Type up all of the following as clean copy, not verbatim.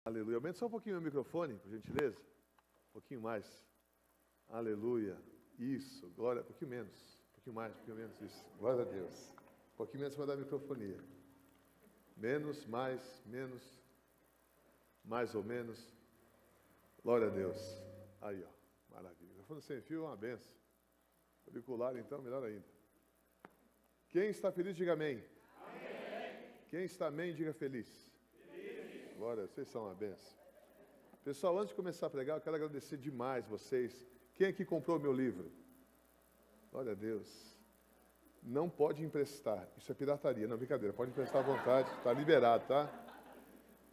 Aleluia. Aumenta só um pouquinho o microfone, por gentileza. Um pouquinho mais. Aleluia. Isso. Glória. Um pouquinho menos. Um pouquinho mais, um pouquinho menos. Isso. Glória a Deus. Um pouquinho menos para dar microfonia. Menos, mais, menos. Mais ou menos. Glória a Deus. Aí, ó. Maravilha. Microfone sem fio é uma benção. Auricular, então, melhor ainda. Quem está feliz, diga amém. Amém. Quem está amém, diga feliz. Glória, vocês são uma benção. Pessoal, antes de começar a pregar, eu quero agradecer demais vocês. Quem aqui comprou o meu livro? Glória a Deus. Não pode emprestar, isso é pirataria, não, brincadeira, pode emprestar à vontade, está liberado, tá?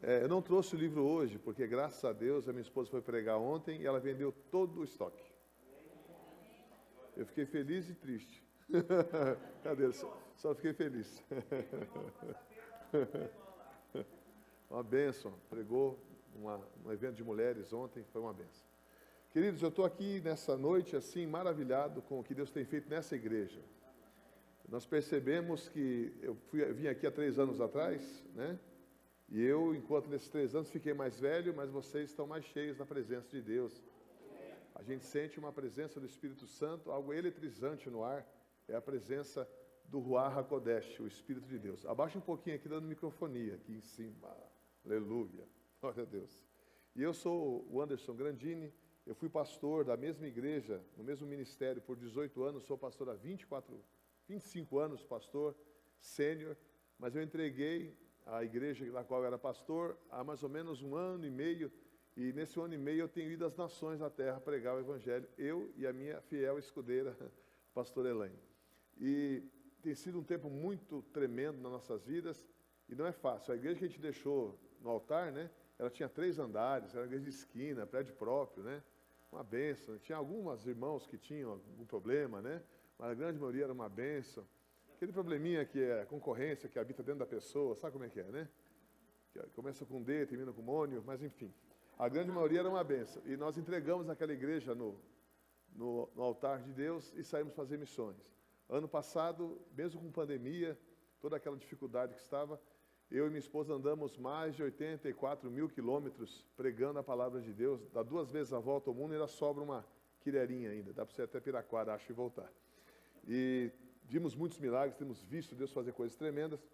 Eu não trouxe o livro hoje, porque graças a Deus a minha esposa foi pregar ontem e ela vendeu todo o estoque. Eu fiquei feliz e triste. Cadê? Só fiquei feliz. Uma bênção, pregou um evento de mulheres ontem, foi uma bênção. Queridos, eu estou aqui nessa noite, assim, maravilhado com o que Deus tem feito nessa igreja. Nós percebemos que eu vim aqui há 3 anos atrás, né? E eu, enquanto nesses 3 anos, fiquei mais velho, mas vocês estão mais cheios da presença de Deus. A gente sente uma presença do Espírito Santo, algo eletrizante no ar, é a presença do Ruach HaKodesh, o Espírito de Deus. Abaixa um pouquinho aqui, dando microfonia, aqui em cima. Aleluia, glória a Deus. E eu sou o Anderson Grandini, eu fui pastor da mesma igreja, no mesmo ministério por 18 anos, sou pastor há 25 anos, pastor sênior, mas eu entreguei a igreja na qual eu era pastor há mais ou menos 1 ano e meio, e nesse 1 ano e meio eu tenho ido às nações da terra pregar o evangelho, eu e a minha fiel escudeira, pastor Elaine. E tem sido um tempo muito tremendo nas nossas vidas, e não é fácil. A igreja que a gente deixou no altar, né? Ela tinha 3 andares, era uma igreja de esquina, prédio próprio, né? Uma bênção. Tinha alguns irmãos que tinham algum problema, né? Mas a grande maioria era uma bênção. Aquele probleminha que é a concorrência que habita dentro da pessoa, sabe como é, né? Que começa com D, termina com mônio, mas enfim. A grande maioria era uma bênção. E nós entregamos aquela igreja no altar de Deus e saímos fazer missões. Ano passado, mesmo com pandemia, toda aquela dificuldade que estava, eu e minha esposa andamos mais de 84 mil quilômetros pregando a palavra de Deus. Dá 2 vezes a volta ao mundo e ainda sobra uma quireirinha ainda. Dá para você até Piraquara, acho, e voltar. E vimos muitos milagres, temos visto Deus fazer coisas tremendas.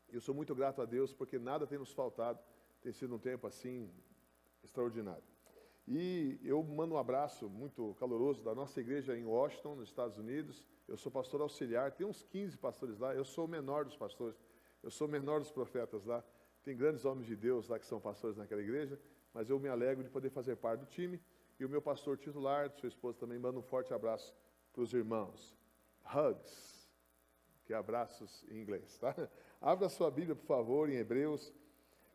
Eu sou muito grato a Deus porque nada tem nos faltado. Tem sido um tempo assim extraordinário. E eu mando um abraço muito caloroso da nossa igreja em Washington, nos Estados Unidos. Eu sou pastor auxiliar, tem uns 15 pastores lá. Eu sou o menor dos pastores. Eu sou o menor dos profetas lá. Tem grandes homens de Deus lá que são pastores naquela igreja, mas eu me alegro de poder fazer parte do time. E o meu pastor titular, sua esposa também, manda um forte abraço para os irmãos. Hugs, que é abraços em inglês, tá? Abra sua Bíblia, por favor, em Hebreus,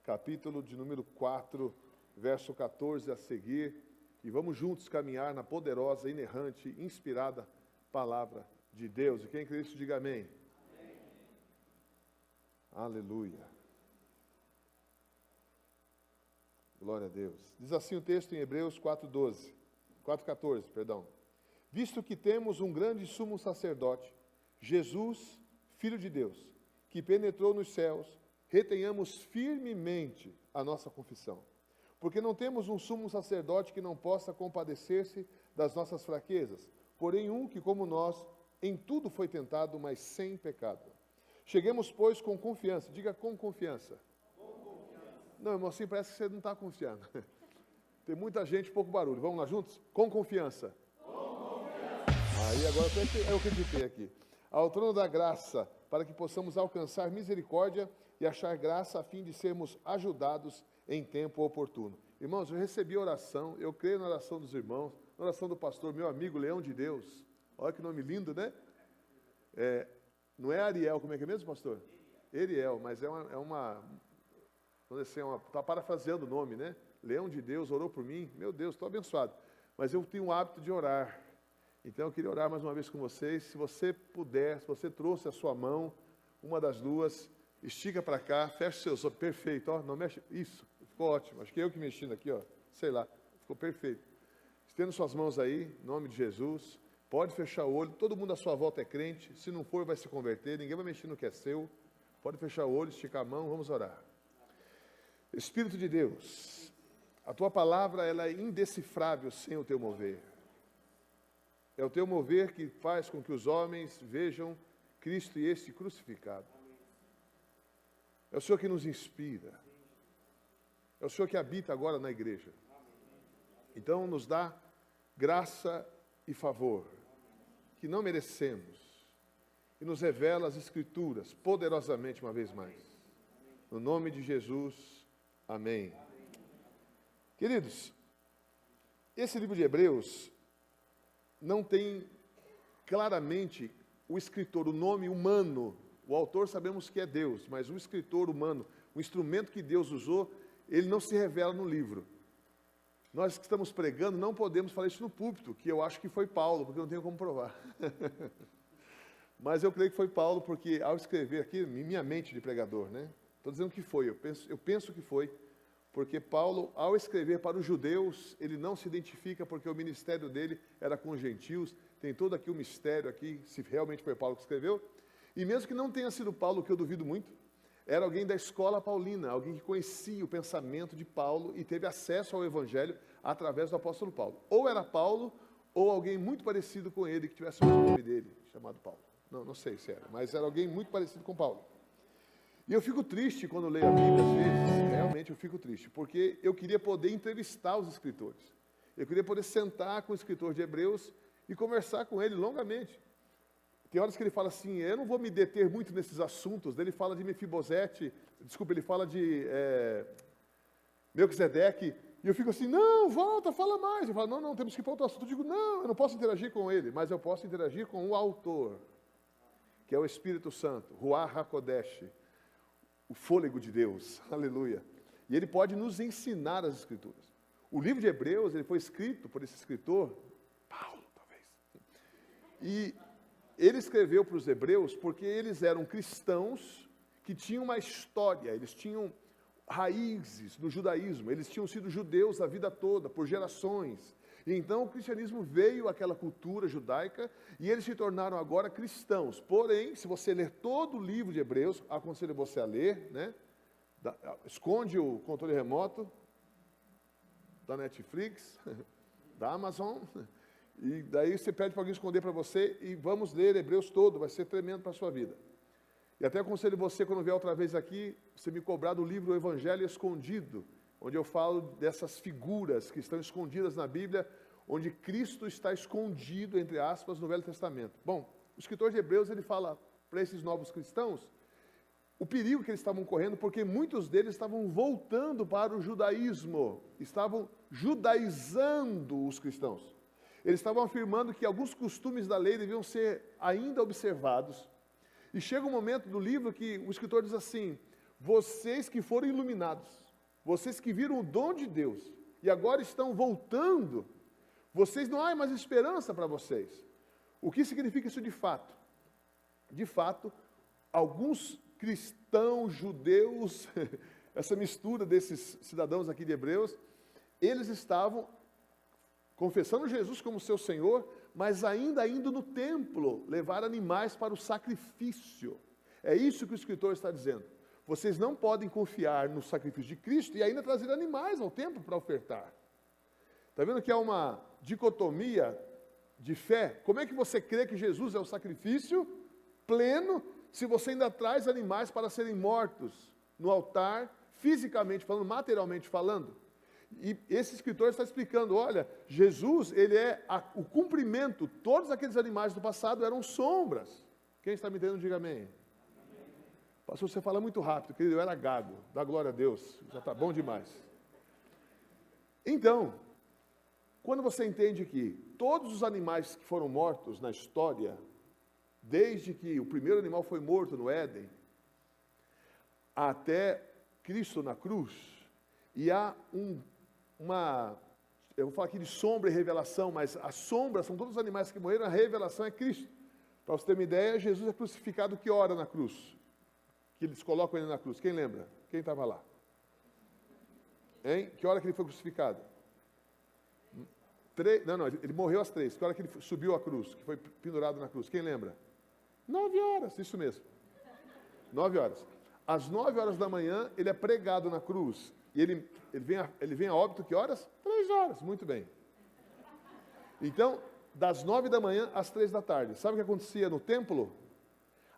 capítulo de número 4, verso 14 a seguir. E vamos juntos caminhar na poderosa, inerrante, inspirada palavra de Deus. E quem crê isso, diga amém. Aleluia. Glória a Deus. Diz assim o texto em Hebreus 4:14, perdão. Visto que temos um grande sumo sacerdote, Jesus, Filho de Deus, que penetrou nos céus, retenhamos firmemente a nossa confissão. Porque não temos um sumo sacerdote que não possa compadecer-se das nossas fraquezas, porém um que, como nós, em tudo foi tentado, mas sem pecado. Cheguemos, pois, com confiança. Diga com confiança. Com confiança. Não, irmão, assim parece que você não está confiando. Tem muita gente, pouco barulho. Vamos lá juntos? Com confiança. Com confiança. Aí agora eu acreditei aqui. Ao trono da graça, para que possamos alcançar misericórdia e achar graça a fim de sermos ajudados em tempo oportuno. Irmãos, eu recebi oração, eu creio na oração dos irmãos, na oração do pastor, meu amigo Leão de Deus. Olha que nome lindo, né? Não é Ariel, como é que é mesmo, pastor? Eriel, mas está parafraseando o nome, né? Leão de Deus orou por mim, meu Deus, estou abençoado. Mas eu tenho o hábito de orar. Então eu queria orar mais uma vez com vocês. Se você puder, se você trouxe a sua mão, uma das duas, estica para cá, fecha seus olhos, perfeito, ó, não mexe, isso, ficou ótimo. Acho que eu que mexi aqui, ó, sei lá, ficou perfeito. Estenda suas mãos aí, em nome de Jesus. Pode fechar o olho, todo mundo à sua volta é crente, se não for vai se converter, ninguém vai mexer no que é seu. Pode fechar o olho, esticar a mão, vamos orar. Espírito de Deus, a tua palavra ela é indecifrável sem o teu mover. É o teu mover que faz com que os homens vejam Cristo e este crucificado. É o Senhor que nos inspira. É o Senhor que habita agora na igreja. Então nos dá graça e favor que não merecemos e nos revela as Escrituras poderosamente uma vez mais. No nome de Jesus, amém. Queridos, esse livro de Hebreus não tem claramente o escritor, o nome humano. O autor sabemos que é Deus, mas o escritor humano, o instrumento que Deus usou, ele não se revela no livro. Nós que estamos pregando não podemos falar isso no púlpito, que eu acho que foi Paulo, porque eu não tenho como provar. Mas eu creio que foi Paulo, porque ao escrever aqui, minha mente de pregador, né? Estou dizendo que foi, eu penso que foi, porque Paulo, ao escrever para os judeus, ele não se identifica, porque o ministério dele era com os gentios, tem todo aqui o mistério aqui, se realmente foi Paulo que escreveu, e mesmo que não tenha sido Paulo, que eu duvido muito, era alguém da escola paulina, alguém que conhecia o pensamento de Paulo e teve acesso ao evangelho através do apóstolo Paulo. Ou era Paulo, ou alguém muito parecido com ele, que tivesse o mesmo nome dele, chamado Paulo. Não sei se era, mas era alguém muito parecido com Paulo. E eu fico triste quando leio a Bíblia, às vezes, realmente eu fico triste, porque eu queria poder entrevistar os escritores. Eu queria poder sentar com o escritor de Hebreus e conversar com ele longamente. Tem horas que ele fala assim, eu não vou me deter muito nesses assuntos, ele fala de Mefibosete, ele fala de Melquisedeque, e eu fico assim, não, volta, fala mais. Eu falo, não, temos que ir para outro assunto. Eu digo, não, eu não posso interagir com ele, mas eu posso interagir com o autor, que é o Espírito Santo, Ruach HaKodesh, o fôlego de Deus, aleluia. E ele pode nos ensinar as Escrituras. O livro de Hebreus, ele foi escrito por esse escritor, Paulo, talvez. E ele escreveu para os hebreus porque eles eram cristãos que tinham uma história, eles tinham raízes no judaísmo, eles tinham sido judeus a vida toda, por gerações. E então o cristianismo veio àquela cultura judaica e eles se tornaram agora cristãos. Porém, se você ler todo o livro de Hebreus, aconselho você a ler, né? Esconde o controle remoto da Netflix, da Amazon, e daí você pede para alguém esconder para você e vamos ler Hebreus todo, vai ser tremendo para a sua vida. E até aconselho você, quando vier outra vez aqui, você me cobrar do livro O Evangelho Escondido, onde eu falo dessas figuras que estão escondidas na Bíblia, onde Cristo está escondido, entre aspas, no Velho Testamento. Bom, o escritor de Hebreus, ele fala para esses novos cristãos o perigo que eles estavam correndo, porque muitos deles estavam voltando para o judaísmo, estavam judaizando os cristãos. Eles estavam afirmando que alguns costumes da lei deviam ser ainda observados. E chega um momento do livro que o escritor diz assim, vocês que foram iluminados, vocês que viram o dom de Deus e agora estão voltando, vocês não há mais esperança para vocês. O que significa isso de fato? De fato, alguns cristãos, judeus, essa mistura desses cidadãos aqui de Hebreus, eles estavam confessando Jesus como seu Senhor, mas ainda indo no templo levar animais para o sacrifício. É isso que o escritor está dizendo. Vocês não podem confiar no sacrifício de Cristo e ainda trazer animais ao templo para ofertar. Está vendo que há uma dicotomia de fé? Como é que você crê que Jesus é o sacrifício pleno, se você ainda traz animais para serem mortos no altar, fisicamente falando, materialmente falando? E esse escritor está explicando, olha, Jesus, ele é o cumprimento, todos aqueles animais do passado eram sombras. Quem está me entendendo, diga amém. Pastor, você fala muito rápido, querido, eu era gago, dá glória a Deus, já está bom demais. Então, quando você entende que todos os animais que foram mortos na história, desde que o primeiro animal foi morto no Éden, até Cristo na cruz, e há eu vou falar aqui de sombra e revelação, mas a sombra são todos os animais que morreram, a revelação é Cristo. Para você ter uma ideia, Jesus é crucificado que hora na cruz? Que eles colocam ele na cruz, quem lembra? Quem estava lá? Hein? Que hora que ele foi crucificado? Não, ele morreu às 3, que hora que ele subiu à cruz, que foi pendurado na cruz, quem lembra? 9 horas, isso mesmo. 9 horas. Às 9 horas da manhã, ele é pregado na cruz. E ele vem a óbito que horas? 3 horas, muito bem. Então, das 9 da manhã às 3 da tarde. Sabe o que acontecia no templo?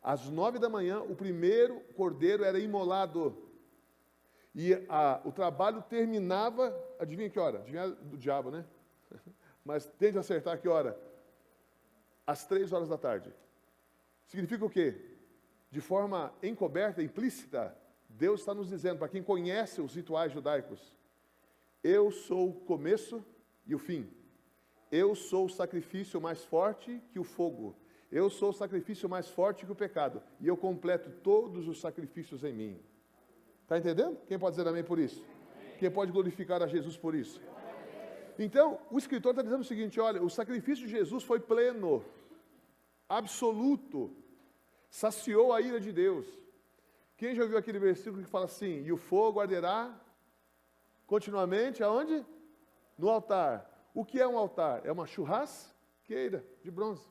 Às 9 da manhã, o primeiro cordeiro era imolado. E o trabalho terminava, adivinha que hora? Adivinha do diabo, né? Mas tente acertar que hora? Às 3 horas da tarde. Significa o quê? De forma encoberta, implícita, Deus está nos dizendo, para quem conhece os rituais judaicos, eu sou o começo e o fim. Eu sou o sacrifício mais forte que o fogo. Eu sou o sacrifício mais forte que o pecado. E eu completo todos os sacrifícios em mim. Está entendendo? Quem pode dizer amém por isso? Quem pode glorificar a Jesus por isso? Então, o escritor está dizendo o seguinte, olha, o sacrifício de Jesus foi pleno, absoluto, saciou a ira de Deus. Quem já ouviu aquele versículo que fala assim, e o fogo arderá continuamente, aonde? No altar. O que é um altar? É uma churrasqueira de bronze.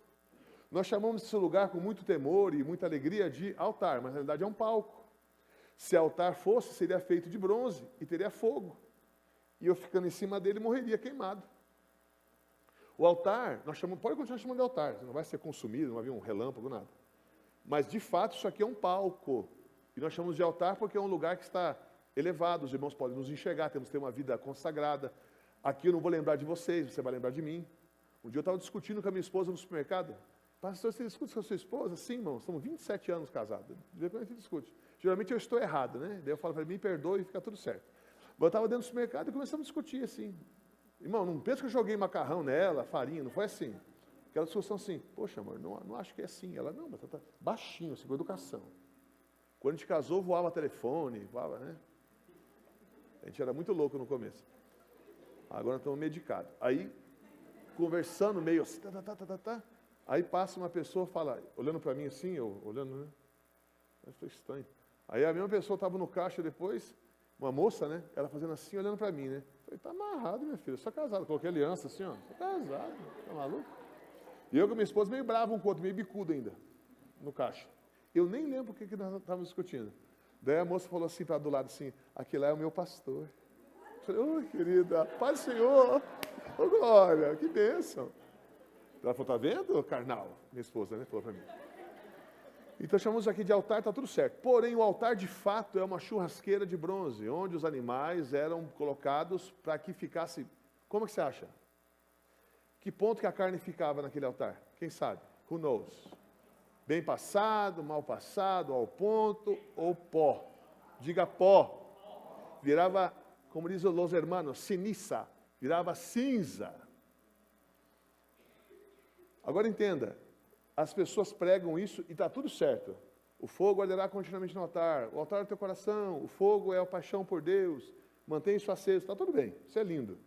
Nós chamamos esse lugar com muito temor e muita alegria de altar, mas na realidade é um palco. Se altar fosse, seria feito de bronze e teria fogo. E eu ficando em cima dele, morreria queimado. O altar, nós chamamos, pode continuar chamando de altar, não vai ser consumido, não vai vir um relâmpago, nada. Mas de fato isso aqui é um palco. E nós chamamos de altar porque é um lugar que está elevado, os irmãos podem nos enxergar, temos que ter uma vida consagrada. Aqui eu não vou lembrar de vocês, você vai lembrar de mim. Um dia eu estava discutindo com a minha esposa no supermercado. Pastor, você discute com a sua esposa? Sim, irmão, estamos 27 anos casados. De vez em quando a gente discute. Geralmente eu estou errado, né? Daí eu falo para ele, me perdoe e fica tudo certo. Mas eu estava dentro do supermercado e começamos a discutir assim. Irmão, não pensa que eu joguei macarrão nela, farinha, não foi assim. Aquela discussão assim, poxa, amor, não acho que é assim. Ela, não, mas tá baixinho, assim, com educação. Quando a gente casou, voava telefone, voava, né? A gente era muito louco no começo. Agora estamos medicados. Aí, conversando meio assim, aí passa uma pessoa, fala, olhando para mim assim, eu olhando, né? Mas foi estranho. Aí a mesma pessoa estava no caixa depois, uma moça, né? Ela fazendo assim, olhando para mim, né? Falei, tá amarrado, minha filha, sou casado. Coloquei aliança assim, ó. Sou casado, tá maluco? E eu com minha esposa meio bravo um com o outro, meio bicudo ainda, no caixa. Eu nem lembro o que nós estávamos discutindo. Daí a moça falou assim para do lado assim, aquele lá é o meu pastor. Eu falei, ô querida, paz do Senhor, ô glória, que bênção. Ela falou, tá vendo, carnal? Minha esposa, né, falou para mim. Então chamamos aqui de altar, está tudo certo. Porém, o altar de fato é uma churrasqueira de bronze, onde os animais eram colocados para que ficasse... Como que você acha? Que ponto que a carne ficava naquele altar? Quem sabe? Who knows? Bem passado, mal passado, ao ponto ou pó? Diga pó. Virava, como diz os hermanos, ceniza. Virava cinza. Agora entenda. As pessoas pregam isso e está tudo certo. O fogo arderá continuamente no altar. O altar é o teu coração. O fogo é a paixão por Deus. Mantém isso aceso. Está tudo bem. Isso é lindo.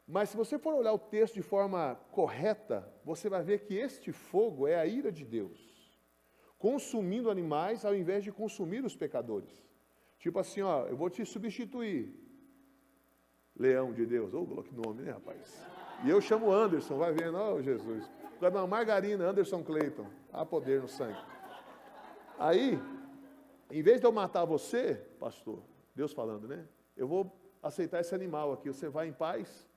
Mas se você for olhar o texto de forma correta, você vai ver que este fogo é a ira de Deus. Consumindo animais ao invés de consumir os pecadores. Tipo assim, ó, eu vou te substituir. Leão de Deus. Oh, que nome, né, rapaz? E eu chamo Anderson, vai vendo, ó, Jesus. Por causa da margarina, Anderson Clayton. Há poder no sangue. Aí, em vez de eu matar você, pastor, Deus falando, né? Eu vou aceitar esse animal aqui. Você vai em paz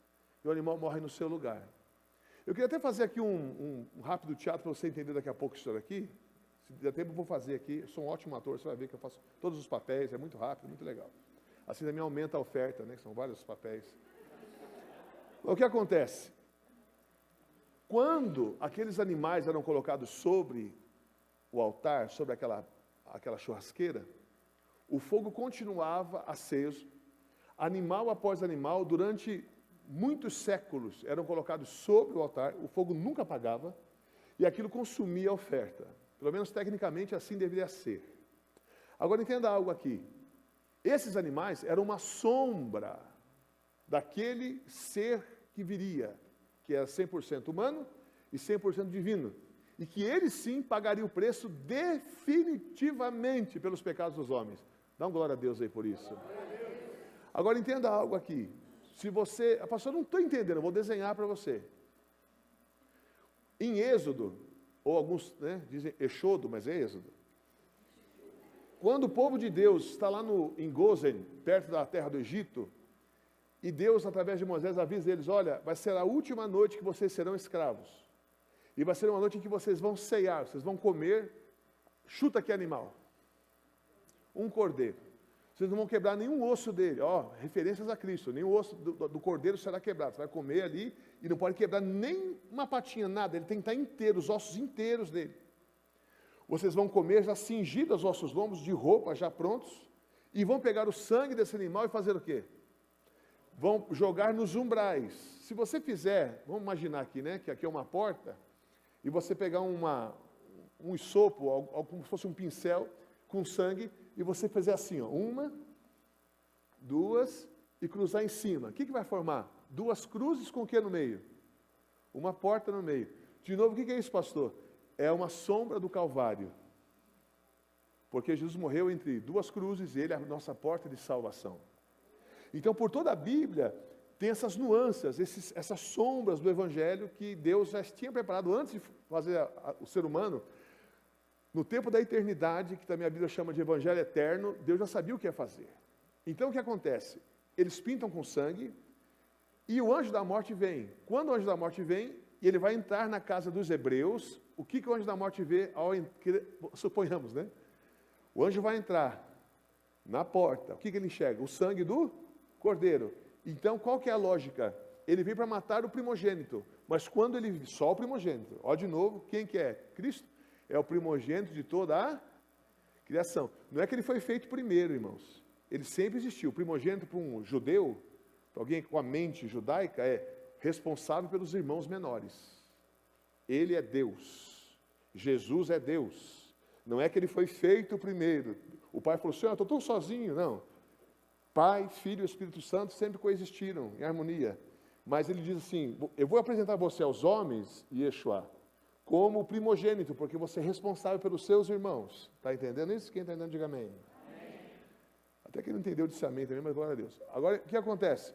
e o animal morre no seu lugar. Eu queria até fazer aqui um rápido teatro para você entender daqui a pouco isso aqui. Se der tempo, eu vou fazer aqui. Eu sou um ótimo ator, você vai ver que eu faço todos os papéis, é muito rápido, muito legal. Assim também aumenta a oferta, né? Que são vários papéis. O que acontece? Quando aqueles animais eram colocados sobre o altar, sobre aquela churrasqueira, o fogo continuava aceso, animal após animal, durante muitos séculos eram colocados sobre o altar, o fogo nunca apagava, e aquilo consumia a oferta. Pelo menos tecnicamente assim deveria ser. Agora entenda algo aqui. Esses animais eram uma sombra daquele ser que viria, que era 100% humano e 100% divino. E que ele sim pagaria o preço definitivamente pelos pecados dos homens. Dá um glória a Deus aí por isso. Agora entenda algo aqui. Se você... Pastor, não estou entendendo, eu vou desenhar para você. Em Êxodo, ou alguns, né, dizem Exodo, mas é Êxodo. Quando o povo de Deus está lá em Gozen, perto da terra do Egito, e Deus, através de Moisés, avisa eles, olha, vai ser a última noite que vocês serão escravos. E vai ser uma noite em que vocês vão ceiar, vocês vão comer, chuta que animal. Um cordeiro. Vocês não vão quebrar nenhum osso dele. Ó, referências a Cristo. Nenhum osso do cordeiro será quebrado. Você vai comer ali e não pode quebrar nem uma patinha, nada. Ele tem que estar inteiro, os ossos inteiros dele. Vocês vão comer já cingidos aos vossos lombos, de roupa, já prontos. E vão pegar o sangue desse animal e fazer o quê? Vão jogar nos umbrais. Se você fizer, vamos imaginar aqui, né? Que aqui é uma porta. E você pegar um isopo, como se fosse um pincel, com sangue, e você fazer assim, ó, 1, 2, e cruzar em cima. O que vai formar? 2 cruzes com o que no meio? Uma porta no meio. De novo, o que é isso, pastor? É uma sombra do Calvário. Porque Jesus morreu entre 2 cruzes e ele é a nossa porta de salvação. Então, por toda a Bíblia, tem essas nuances, essas sombras do Evangelho que Deus já tinha preparado antes de fazer o ser humano. No tempo da eternidade, que também a Bíblia chama de Evangelho eterno, Deus já sabia o que ia fazer. Então, o que acontece? Eles pintam com sangue e o anjo da morte vem. Quando o anjo da morte vem, ele vai entrar na casa dos hebreus. O que o anjo da morte vê? Suponhamos, né? O anjo vai entrar na porta. O que ele enxerga? O sangue do cordeiro. Então, qual que é a lógica? Ele veio para matar o primogênito. Mas quando ele... Só o primogênito. Ó, de novo, quem que é? Cristo. É o primogênito de toda a criação. Não é que ele foi feito primeiro, irmãos. Ele sempre existiu. O primogênito para um judeu, para alguém com a mente judaica, é responsável pelos irmãos menores. Ele é Deus. Jesus é Deus. Não é que ele foi feito primeiro. O pai falou assim, eu estou tão sozinho. Não. Pai, Filho e Espírito Santo sempre coexistiram em harmonia. Mas ele diz assim, eu vou apresentar você aos homens, Yeshua, como primogênito, porque você é responsável pelos seus irmãos. Está entendendo isso? Quem está entendendo, diga amém. Amém. Até que ele não entendeu, disse amém também, mas glória a Deus. Agora, o que acontece?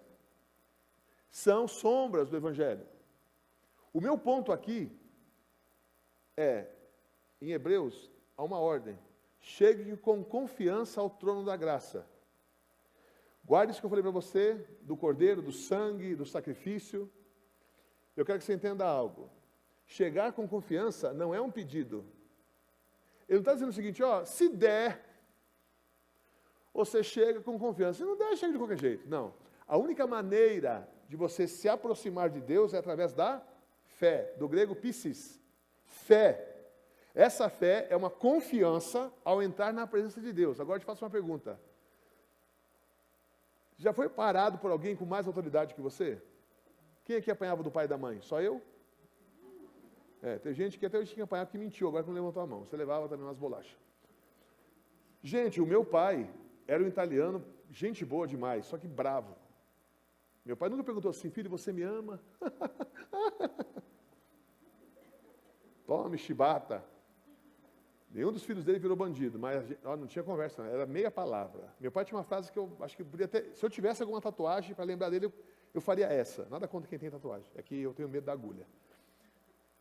São sombras do Evangelho. O meu ponto aqui é, em Hebreus, há uma ordem. Chegue com confiança ao trono da graça. Guarde isso que eu falei para você, do cordeiro, do sangue, do sacrifício. Eu quero que você entenda algo. Chegar com confiança não é um pedido. Ele não está dizendo o seguinte, ó, se der, você chega com confiança. Se não der, chega de qualquer jeito. Não. A única maneira de você se aproximar de Deus é através da fé. Do grego piscis. Fé. Essa fé é uma confiança ao entrar na presença de Deus. Agora eu te faço uma pergunta. Já foi parado por alguém com mais autoridade que você? Quem aqui apanhava do pai e da mãe? Só eu? Tem gente que até hoje tinha apanhado que mentiu, agora que não levantou a mão. Você levava também umas bolachas. Gente, o meu pai era um italiano, gente boa demais, só que bravo. Meu pai nunca perguntou assim, filho, você me ama? Tome, chibata. Nenhum dos filhos dele virou bandido, mas não tinha conversa, não, era meia palavra. Meu pai tinha uma frase que eu acho que podia ter, se eu tivesse alguma tatuagem para lembrar dele, eu faria essa. Nada contra quem tem tatuagem, é que eu tenho medo da agulha.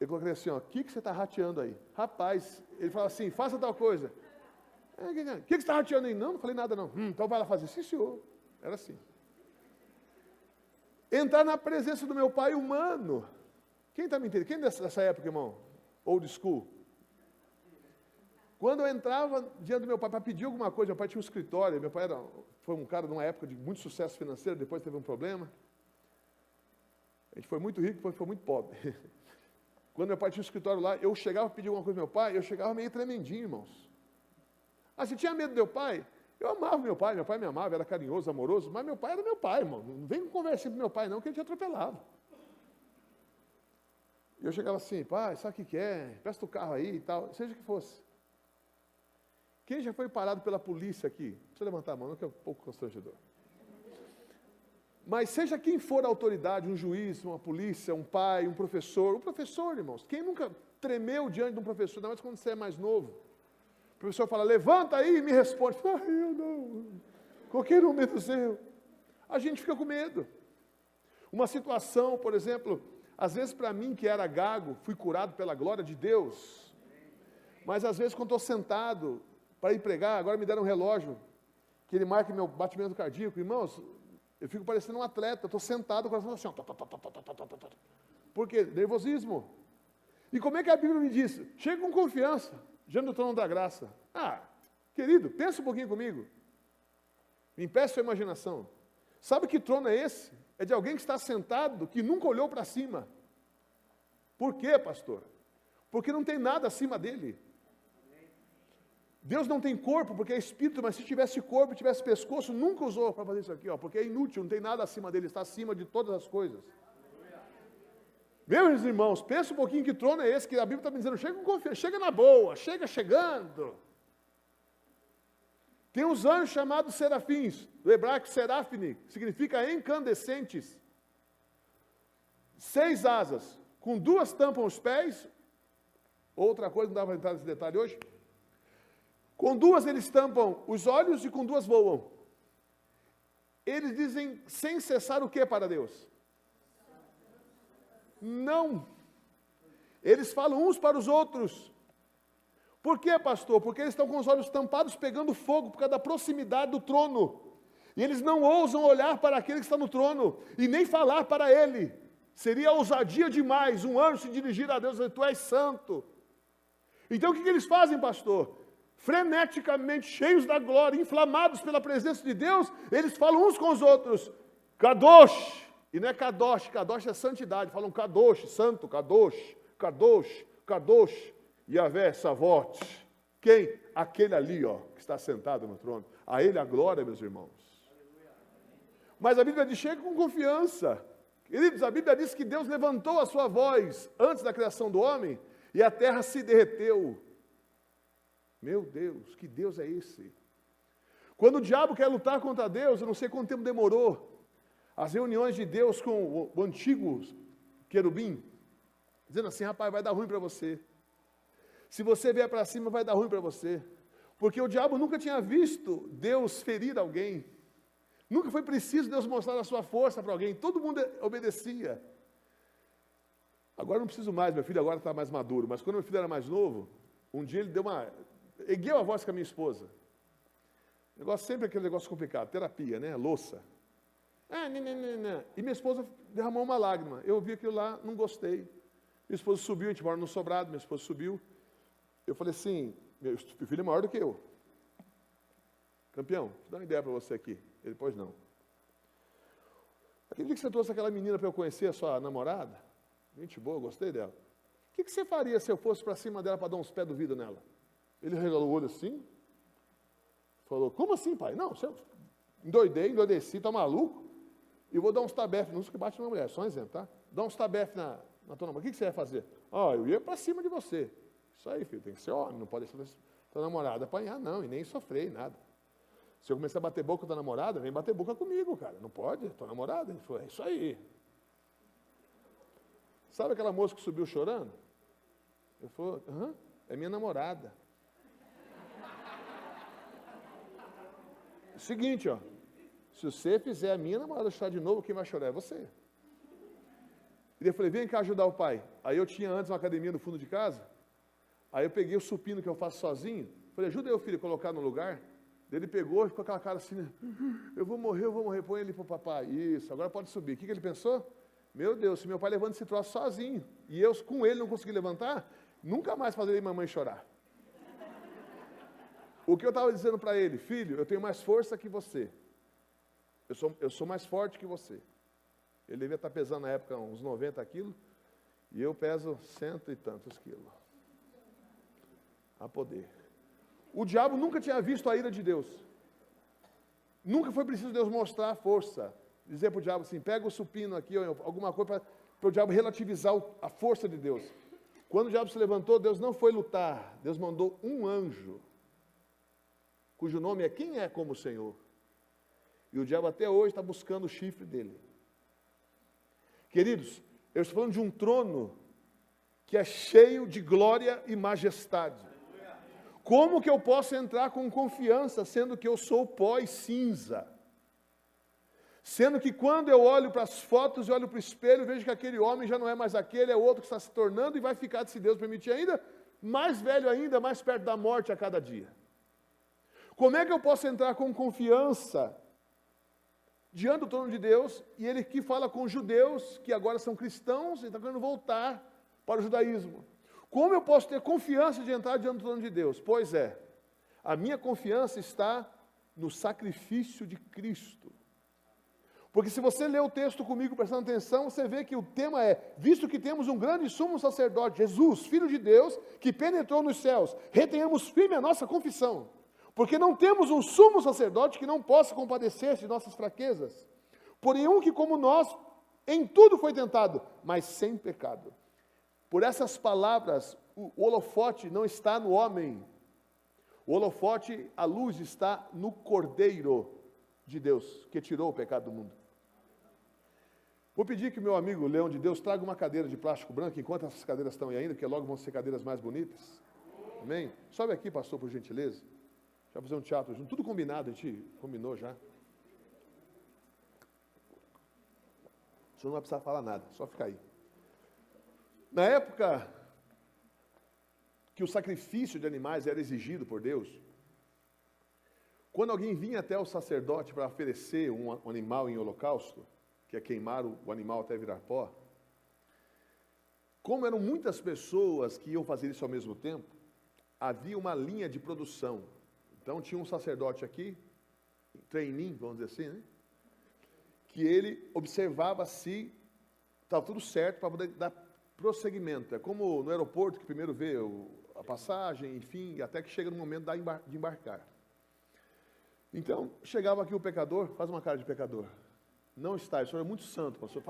Eu coloquei assim, ó, o que você está rateando aí? Rapaz, ele fala assim, faça tal coisa. O que você está rateando aí? Não falei nada não. Então vai lá fazer. Sim, senhor. Era assim. Entrar na presença do meu pai humano. Quem está me entendendo? Quem dessa época, irmão? Old school. Quando eu entrava diante do meu pai para pedir alguma coisa, meu pai tinha um escritório, meu pai foi um cara de uma época de muito sucesso financeiro, depois teve um problema. A gente foi muito rico, depois foi muito pobre. Quando meu pai tinha um escritório lá, eu chegava para pedir alguma coisa ao meu pai, eu chegava meio tremendinho, irmãos. Ah, você tinha medo do meu pai? Eu amava meu pai me amava, era carinhoso, amoroso, mas meu pai era meu pai, irmão. Não vem com conversa com meu pai não, que ele te atropelava. E eu chegava assim, pai, sabe o que é? Presta o carro aí e tal, seja o que fosse. Quem já foi parado pela polícia aqui? Não precisa levantar a mão, não, que é um pouco constrangedor. Mas seja quem for a autoridade, um juiz, uma polícia, um pai, um professor, irmãos, quem nunca tremeu diante de um professor, ainda mais quando você é mais novo? O professor fala, levanta aí e me responde. Eu não, qualquer um menos eu. A gente fica com medo. Uma situação, por exemplo, às vezes para mim que era gago, fui curado pela glória de Deus, mas às vezes quando estou sentado, para ir pregar, agora me deram um relógio, que ele marca meu batimento cardíaco. Irmãos, eu fico parecendo um atleta, eu estou sentado, o coração assim, ó. Por quê? Nervosismo. E como é que a Bíblia me diz? Chega com confiança, diante do trono da graça. Querido, pensa um pouquinho comigo. Me empreste sua imaginação. Sabe que trono é esse? É de alguém que está sentado, que nunca olhou para cima. Por quê, pastor? Porque não tem nada acima dele. Deus não tem corpo porque é espírito, mas se tivesse corpo, tivesse pescoço, nunca usou para fazer isso aqui, porque é inútil, não tem nada acima dele, está acima de todas as coisas. Meus irmãos, pensa um pouquinho que trono é esse, que a Bíblia está me dizendo, chega com confiança, chega na boa, chega chegando. Tem uns anjos chamados serafins, do hebraico serafine, que significa incandescentes. 6 asas, com 2 tampam os pés, outra coisa, não dá para entrar nesse detalhe hoje. Com 2 eles tampam os olhos e com 2 voam. Eles dizem sem cessar o que para Deus? Não. Eles falam uns para os outros. Por quê, pastor? Porque eles estão com os olhos tampados pegando fogo por causa da proximidade do trono. E eles não ousam olhar para aquele que está no trono e nem falar para ele. Seria ousadia demais um anjo se dirigir a Deus e dizer, tu és santo. Então o que eles fazem, pastor? Freneticamente, cheios da glória, inflamados pela presença de Deus, eles falam uns com os outros, Kadosh, e não é Kadosh, Kadosh é santidade, falam Kadosh, santo, Kadosh, Kadosh, Kadosh, Yahvé, Savot. Quem? Aquele ali, que está sentado no trono. A ele a glória, meus irmãos. Mas a Bíblia diz, chega com confiança. Queridos, a Bíblia diz que Deus levantou a sua voz antes da criação do homem, e a terra se derreteu. Meu Deus, que Deus é esse? Quando o diabo quer lutar contra Deus, eu não sei quanto tempo demorou, as reuniões de Deus com o antigo querubim, dizendo assim, rapaz, vai dar ruim para você. Se você vier para cima, vai dar ruim para você. Porque o diabo nunca tinha visto Deus ferir alguém. Nunca foi preciso Deus mostrar a sua força para alguém. Todo mundo obedecia. Agora não preciso mais, meu filho agora está mais maduro. Mas quando meu filho era mais novo, um dia ele ergueu a voz com a minha esposa. Negócio sempre aquele negócio complicado, terapia, né? Louça. E minha esposa derramou uma lágrima. Eu vi aquilo lá, não gostei. Minha esposa subiu, a gente mora no sobrado, minha esposa subiu. Eu falei assim, meu filho é maior do que eu. Campeão, vou dar uma ideia para você aqui. Ele, pois não. Aquele dia que você trouxe aquela menina para eu conhecer, a sua namorada, gente boa, gostei dela. O que você faria se eu fosse para cima dela para dar uns pés do vidro nela? Ele regalou o olho assim, falou, como assim, pai? Não, eu endoideci, tá maluco? E vou dar uns tabefes, não que bate na mulher, só um exemplo, tá? Dá uns tabefes na tua namorada. O que você vai fazer? Eu ia para cima de você. Isso aí, filho, tem que ser homem, não pode deixar tua namorada apanhar, não, e nem sofrer, nada. Se eu começar a bater boca com tua namorada, vem bater boca comigo, cara. Não pode, tua namorada. Ele falou, é isso aí. Sabe aquela moça que subiu chorando? Eu falei, é minha namorada. Seguinte, se você fizer a minha namorada chorar de novo, quem vai chorar é você. E eu falei, vem cá ajudar o pai. Aí eu tinha antes uma academia no fundo de casa, aí eu peguei o supino que eu faço sozinho, falei, ajuda eu, filho, a colocar no lugar. Ele pegou, ficou com aquela cara assim, né? Eu vou morrer, põe ele para o papai. Isso, agora pode subir. O que ele pensou? Meu Deus, se meu pai levanta esse troço sozinho, e eu com ele não consegui levantar, nunca mais fazer mamãe chorar. O que eu estava dizendo para ele, filho, eu tenho mais força que você. Eu sou mais forte que você. Ele devia estar pesando na época uns 90 quilos, e eu peso 100 e tantos quilos. A poder. O diabo nunca tinha visto a ira de Deus. Nunca foi preciso Deus mostrar a força. Dizer para o diabo assim, pega o supino aqui, ou alguma coisa para o diabo relativizar a força de Deus. Quando o diabo se levantou, Deus não foi lutar. Deus mandou um anjo, cujo nome é quem é como o Senhor. E o diabo até hoje está buscando o chifre dele. Queridos, eu estou falando de um trono que é cheio de glória e majestade. Como que eu posso entrar com confiança, sendo que eu sou pó e cinza? Sendo que quando eu olho para as fotos e olho para o espelho, vejo que aquele homem já não é mais aquele, é outro que está se tornando e vai ficar, se Deus permitir ainda, mais velho ainda, mais perto da morte a cada dia. Como é que eu posso entrar com confiança diante do trono de Deus, e ele aqui fala com judeus que agora são cristãos e estão querendo voltar para o judaísmo? Como eu posso ter confiança de entrar diante do trono de Deus? Pois é, a minha confiança está no sacrifício de Cristo. Porque se você ler o texto comigo, prestando atenção, você vê que o tema é: visto que temos um grande sumo sacerdote, Jesus, Filho de Deus, que penetrou nos céus, retenhamos firme a nossa confissão. Porque não temos um sumo sacerdote que não possa compadecer-se de nossas fraquezas. Porém, um que, como nós, em tudo foi tentado, mas sem pecado. Por essas palavras, o holofote não está no homem. O holofote, a luz está no Cordeiro de Deus, que tirou o pecado do mundo. Vou pedir que o meu amigo Leão de Deus traga uma cadeira de plástico branco, enquanto essas cadeiras estão aí ainda, porque logo vão ser cadeiras mais bonitas. Amém? Sobe aqui, pastor, por gentileza. Já fazer um teatro junto, tudo combinado, a gente combinou já. O senhor não vai precisar falar nada, só ficar aí. Na época que o sacrifício de animais era exigido por Deus, quando alguém vinha até o sacerdote para oferecer um animal em holocausto, que é queimar o animal até virar pó, como eram muitas pessoas que iam fazer isso ao mesmo tempo, havia uma linha de produção. Então tinha um sacerdote aqui, treininho, vamos dizer assim, né? Que ele observava se estava tudo certo para poder dar prosseguimento. É como no aeroporto, que primeiro vê a passagem, enfim, até que chega no momento de embarcar. Então, chegava aqui o pecador, faz uma cara de pecador. Não está, o senhor é muito santo, pastor.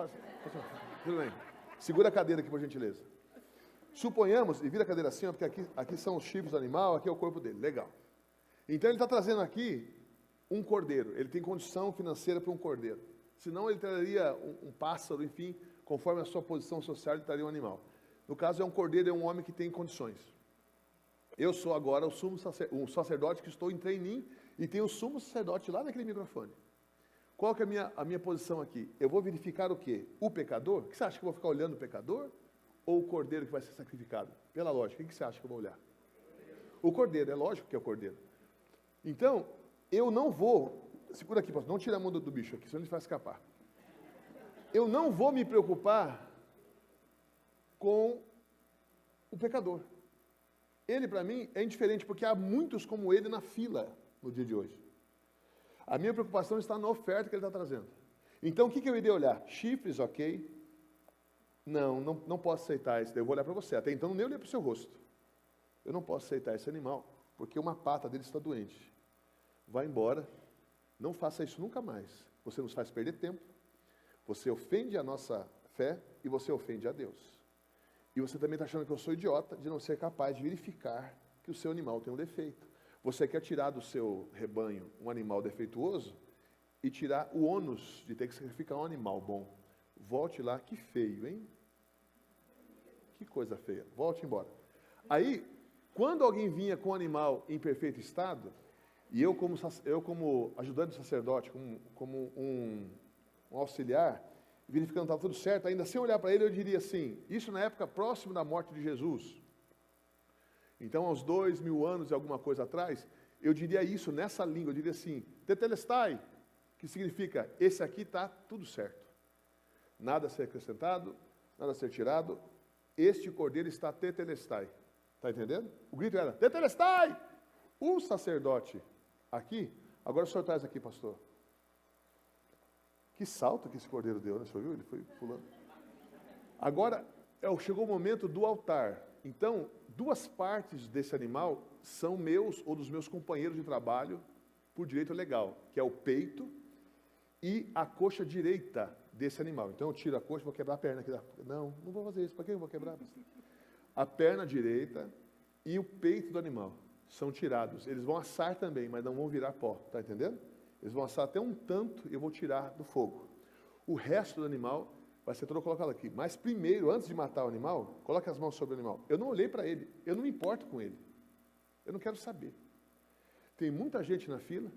Tudo bem. Segura a cadeira aqui, por gentileza. Suponhamos, e vira a cadeira assim, ó, porque aqui são os chifres do animal, aqui é o corpo dele. Legal. Então ele está trazendo aqui um cordeiro. Ele tem condição financeira para um cordeiro. Senão ele traria um pássaro, enfim, conforme a sua posição social, ele traria um animal. No caso, é um cordeiro, é um homem que tem condições. Eu sou agora o sacerdote que estou em treininho e tem o sumo sacerdote lá naquele microfone. Qual que é a minha posição aqui? Eu vou verificar o quê? O pecador? O que você acha que eu vou ficar olhando o pecador? Ou o cordeiro que vai ser sacrificado? Pela lógica, o que você acha que eu vou olhar? O cordeiro, é lógico que é o cordeiro. Então, eu não vou, segura aqui, pastor, não tira a mão do bicho aqui, senão ele vai escapar. Eu não vou me preocupar com o pecador. Ele, para mim, é indiferente, porque há muitos como ele na fila no dia de hoje. A minha preocupação está na oferta que ele está trazendo. Então, o que eu iria olhar? Chifres, ok. Não posso aceitar esse. Eu vou olhar para você. Até então, nem olhei para o seu rosto. Eu não posso aceitar esse animal, porque uma pata dele está doente. Vá embora. Não faça isso nunca mais. Você nos faz perder tempo. Você ofende a nossa fé e você ofende a Deus. E você também está achando que eu sou idiota de não ser capaz de verificar que o seu animal tem um defeito. Você quer tirar do seu rebanho um animal defeituoso e tirar o ônus de ter que sacrificar um animal bom. Volte lá, que feio, hein? Que coisa feia. Volte embora. Aí, quando alguém vinha com um animal em perfeito estado, e eu como ajudante do sacerdote, como um auxiliar, verificando que estava tudo certo, ainda sem olhar para ele, eu diria assim, isso na época próxima da morte de Jesus. Então, aos 2000 anos e alguma coisa atrás, eu diria isso nessa língua, eu diria assim, tetelestai, que significa, esse aqui está tudo certo. Nada a ser acrescentado, nada a ser tirado, este cordeiro está tetelestai. Está entendendo? O grito era, tetelestai! O sacerdote aqui, agora o senhor traz aqui, pastor. Que salto que esse cordeiro deu, né? O senhor viu? Ele foi pulando. Agora, chegou o momento do altar. Então, duas partes desse animal são meus ou dos meus companheiros de trabalho por direito legal, que é o peito e a coxa direita desse animal. Então, eu tiro a coxa, vou quebrar a perna aqui. Não vou fazer isso. Para que eu vou quebrar? A perna direita e o peito do animal são tirados. Eles vão assar também, mas não vão virar pó. Está entendendo? Eles vão assar até um tanto e eu vou tirar do fogo. O resto do animal vai ser todo colocado aqui. Mas primeiro, antes de matar o animal, coloque as mãos sobre o animal. Eu não olhei para ele. Eu não me importo com ele. Eu não quero saber. Tem muita gente na fila.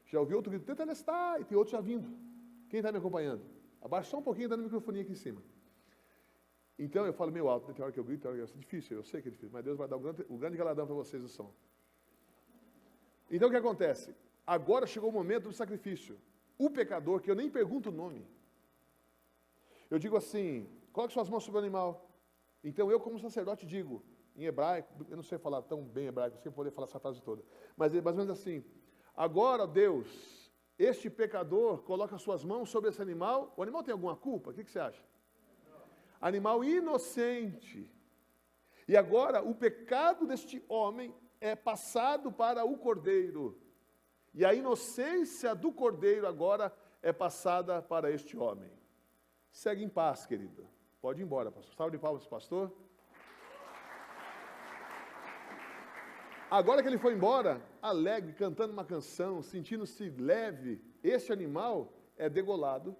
Já ouvi outro grito, tetelestai, e tem outro já vindo. Quem está me acompanhando? Abaixa só um pouquinho, dando microfonia aqui em cima. Então eu falo meio alto, tem hora que eu grito, tem hora que é difícil, eu sei que é difícil, mas Deus vai dar o grande galardão para vocês do som. Então o que acontece? Agora chegou o momento do sacrifício. O pecador, que eu nem pergunto o nome, eu digo assim, coloque suas mãos sobre o animal. Então eu, como sacerdote, digo, em hebraico, eu não sei falar tão bem hebraico, sem poder falar essa frase toda, mas mais ou menos assim, agora, Deus, este pecador coloca suas mãos sobre esse animal. O animal tem alguma culpa? O que você acha? Animal inocente. E agora o pecado deste homem é passado para o cordeiro. E a inocência do cordeiro agora é passada para este homem. Segue em paz, querido. Pode ir embora, pastor. Salve de palmas, pastor. Agora que ele foi embora, alegre, cantando uma canção, sentindo-se leve, este animal é degolado.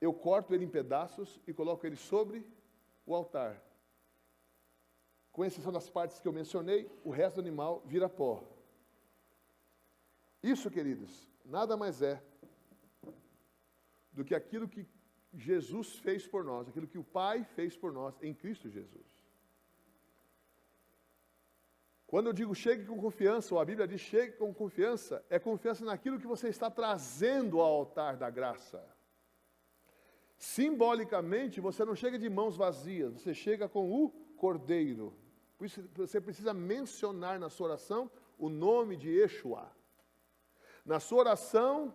Eu corto ele em pedaços e coloco ele sobre o altar. Com exceção das partes que eu mencionei, o resto do animal vira pó. Isso, queridos, nada mais é do que aquilo que Jesus fez por nós, aquilo que o Pai fez por nós em Cristo Jesus. Quando eu digo chegue com confiança, ou a Bíblia diz chegue com confiança, é confiança naquilo que você está trazendo ao altar da graça. Simbolicamente, você não chega de mãos vazias, você chega com o Cordeiro. Por isso, você precisa mencionar na sua oração o nome de Yeshua. Na sua oração,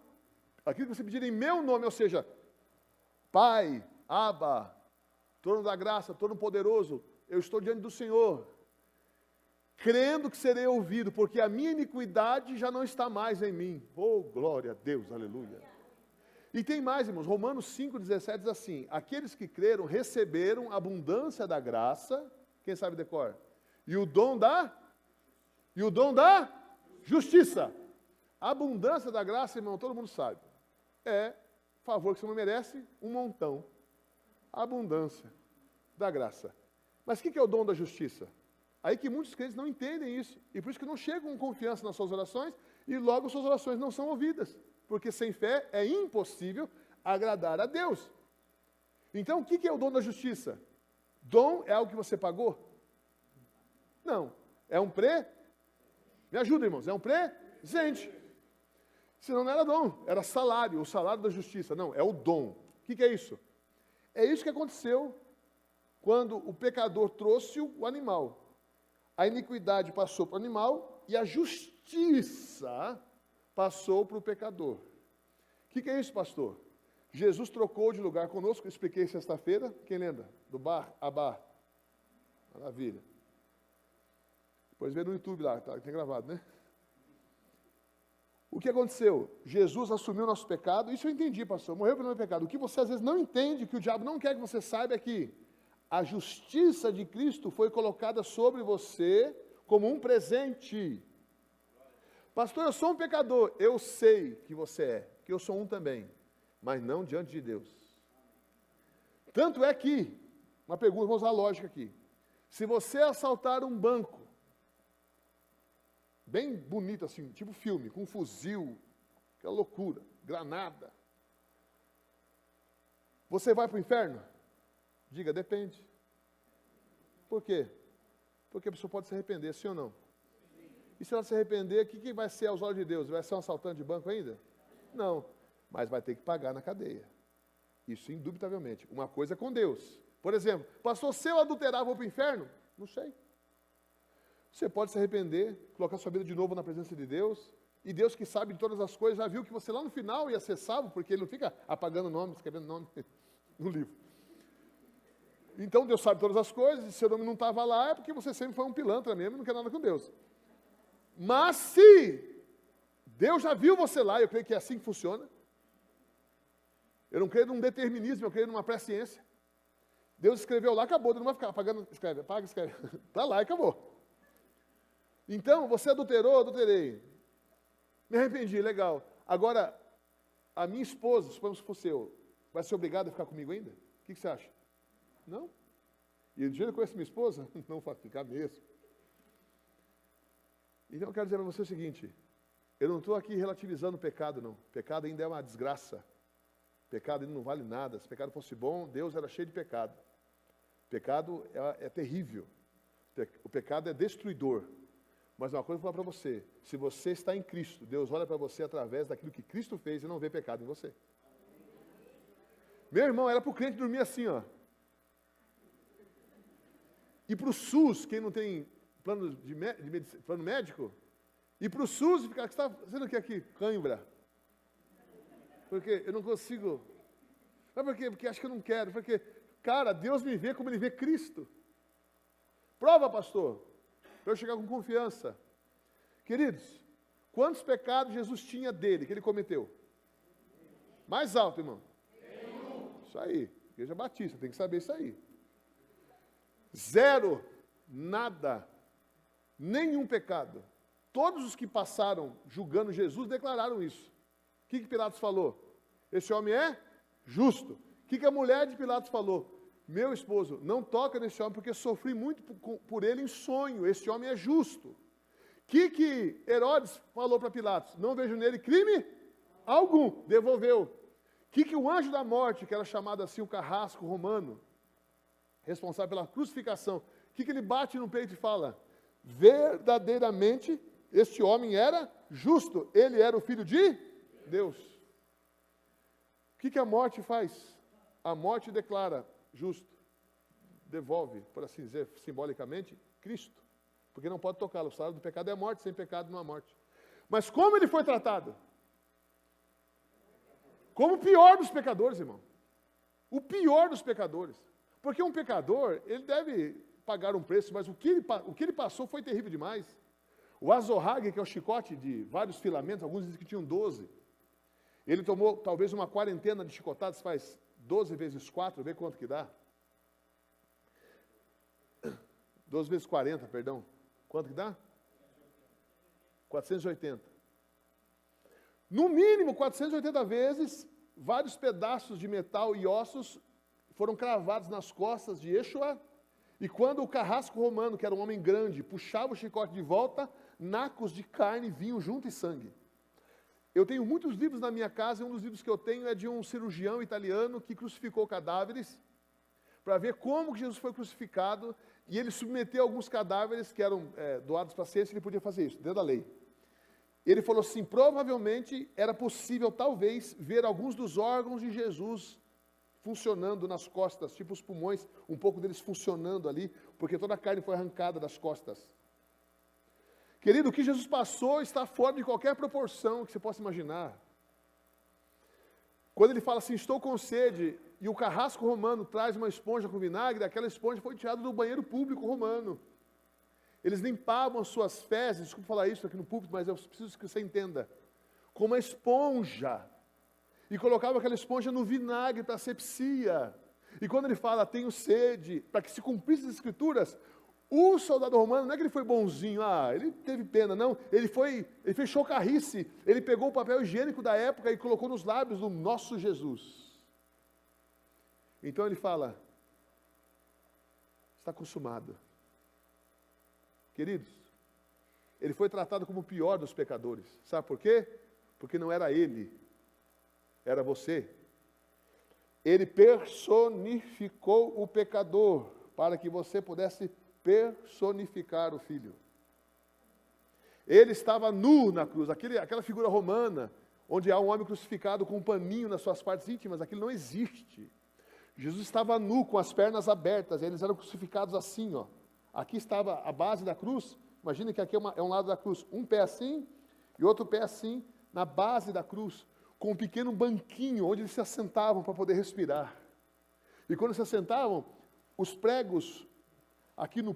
aquilo que você pedir em meu nome, ou seja, Pai, Abba, Trono da Graça, Trono Poderoso, eu estou diante do Senhor, crendo que serei ouvido, porque a minha iniquidade já não está mais em mim. Oh, glória a Deus, aleluia. E tem mais, irmãos, Romanos 5,17 diz assim, aqueles que creram receberam abundância da graça, quem sabe decor? E o dom da justiça. A abundância da graça, irmão, todo mundo sabe. É favor que você não merece, um montão. A abundância da graça. Mas o que é o dom da justiça? Aí que muitos crentes não entendem isso. E por isso que não chegam com confiança nas suas orações e logo suas orações não são ouvidas. Porque sem fé é impossível agradar a Deus. Então o que é o dom da justiça? Dom é algo que você pagou? Não. É um Me ajuda, irmãos. É um presente. Senão não era dom, era salário, o salário da justiça. Não, é o dom. O que é isso? É isso que aconteceu quando o pecador trouxe o animal. A iniquidade passou para o animal e a justiça passou para o pecador. O que é isso, pastor? Jesus trocou de lugar conosco, eu expliquei sexta-feira. Quem lembra? Do bar a bar. Maravilha. Depois vê no YouTube lá, tá? Tem gravado, né? O que aconteceu? Jesus assumiu nosso pecado, isso eu entendi, pastor, morreu pelo meu pecado. O que você às vezes não entende, que o diabo não quer que você saiba, é que a justiça de Cristo foi colocada sobre você como um presente. Pastor, eu sou um pecador. Eu sei que você é, que eu sou um também, mas não diante de Deus. Tanto é que, uma pergunta, vamos usar a lógica aqui. Se você assaltar um banco, bem bonito assim, tipo filme, com fuzil, aquela loucura, granada, você vai para o inferno? Diga, depende. Por quê? Porque a pessoa pode se arrepender, sim ou não? E se ela se arrepender, o que vai ser aos olhos de Deus? Vai ser um assaltante de banco ainda? Não, mas vai ter que pagar na cadeia. Isso indubitavelmente. Uma coisa é com Deus. Por exemplo, pastor, se eu adulterar, vou para o inferno? Não sei. Você pode se arrepender, colocar sua vida de novo na presença de Deus, e Deus que sabe de todas as coisas, já viu que você lá no final ia ser salvo, porque Ele não fica apagando nome, escrevendo nome no livro. Então Deus sabe todas as coisas, e se seu nome não estava lá, é porque você sempre foi um pilantra mesmo e não quer nada com Deus. Mas se Deus já viu você lá, eu creio que é assim que funciona, eu não creio num determinismo, eu creio numa presciência. Deus escreveu lá, acabou, Deus não vai ficar apagando, escreve, apaga, escreve. Está lá e acabou. Então, você adulterou, adulterei. Me arrependi, legal. Agora, a minha esposa, suponhamos que fosse eu, vai ser obrigada a ficar comigo ainda? O que você acha? Não. E do jeito que eu conheço minha esposa, não vai ficar mesmo. Então, eu quero dizer para você o seguinte, eu não estou aqui relativizando o pecado, não. O pecado ainda é uma desgraça. O pecado ainda não vale nada. Se o pecado fosse bom, Deus era cheio de pecado. O pecado é terrível. O pecado é destruidor. Mas uma coisa eu vou falar para você, se você está em Cristo, Deus olha para você através daquilo que Cristo fez e não vê pecado em você. Meu irmão, era para o crente dormir assim, ó. E para o SUS, quem não tem plano, plano médico, e para o SUS ficar, o que você está fazendo o que aqui? Cãibra. Porque eu não consigo. Mas por quê? Porque acho que eu não quero. Porque, cara, Deus me vê como Ele vê Cristo. Prova, pastor, para eu chegar com confiança. Queridos, quantos pecados Jesus tinha dele, que ele cometeu? Mais alto, irmão. Isso aí, Igreja Batista, tem que saber isso aí. 0, nada, nenhum pecado. Todos os que passaram julgando Jesus declararam isso. O que Pilatos falou? Esse homem é justo. O que a mulher de Pilatos falou? Meu esposo, não toca nesse homem porque sofri muito por ele em sonho. Esse homem é justo. O que Herodes falou para Pilatos? Não vejo nele crime algum. Devolveu. O que o anjo da morte, que era chamado assim o carrasco romano, responsável pela crucificação, o que ele bate no peito e fala? Verdadeiramente, este homem era justo. Ele era o filho de Deus. O que a morte faz? A morte declara justo. Devolve, por assim dizer, simbolicamente, Cristo. Porque não pode tocá-lo. O salário do pecado é a morte, sem pecado não há morte. Mas como ele foi tratado? Como o pior dos pecadores, irmão. O pior dos pecadores. Porque um pecador, ele deve pagar um preço, mas o que ele passou foi terrível demais. O azorrague, que é o chicote de vários filamentos, alguns dizem que tinham 12. Ele tomou talvez uma quarentena de chicotadas, faz 12 vezes 4, vê quanto que dá. 12 vezes 40, perdão. Quanto que dá? 480. No mínimo 480 vezes, vários pedaços de metal e ossos foram cravados nas costas de Yeshua. E quando o carrasco romano, que era um homem grande, puxava o chicote de volta, nacos de carne vinham junto e sangue. Eu tenho muitos livros na minha casa, e um dos livros que eu tenho é de um cirurgião italiano que crucificou cadáveres, para ver como Jesus foi crucificado, e ele submeteu alguns cadáveres que eram doados para a ciência, ele podia fazer isso, dentro da lei. Ele falou assim, provavelmente era possível, talvez, ver alguns dos órgãos de Jesus funcionando nas costas, tipo os pulmões, um pouco deles funcionando ali, porque toda a carne foi arrancada das costas. Querido, o que Jesus passou está fora de qualquer proporção que você possa imaginar. Quando ele fala assim, estou com sede, e o carrasco romano traz uma esponja com vinagre, aquela esponja foi tirada do banheiro público romano. Eles limpavam as suas fezes, desculpa falar isso aqui no púlpito, mas eu preciso que você entenda, com uma esponja, e colocavam aquela esponja no vinagre para asepsia. E quando ele fala, tenho sede, para que se cumprissem as escrituras, o soldado romano, não é que ele foi bonzinho, ele teve pena, não, ele fez chocarrice, ele pegou o papel higiênico da época e colocou nos lábios do nosso Jesus. Então ele fala, está consumado. Queridos, ele foi tratado como o pior dos pecadores, sabe por quê? Porque não era ele, era você. Ele personificou o pecador, para que você pudesse personificar o Filho. Ele estava nu na cruz, aquela figura romana, onde há um homem crucificado com um paninho nas suas partes íntimas, aquilo não existe. Jesus estava nu, com as pernas abertas, eles eram crucificados assim, ó. Aqui estava a base da cruz, imagina que aqui é um lado da cruz, um pé assim, e outro pé assim, na base da cruz, com um pequeno banquinho, onde eles se assentavam para poder respirar. E quando se assentavam, os pregos aqui no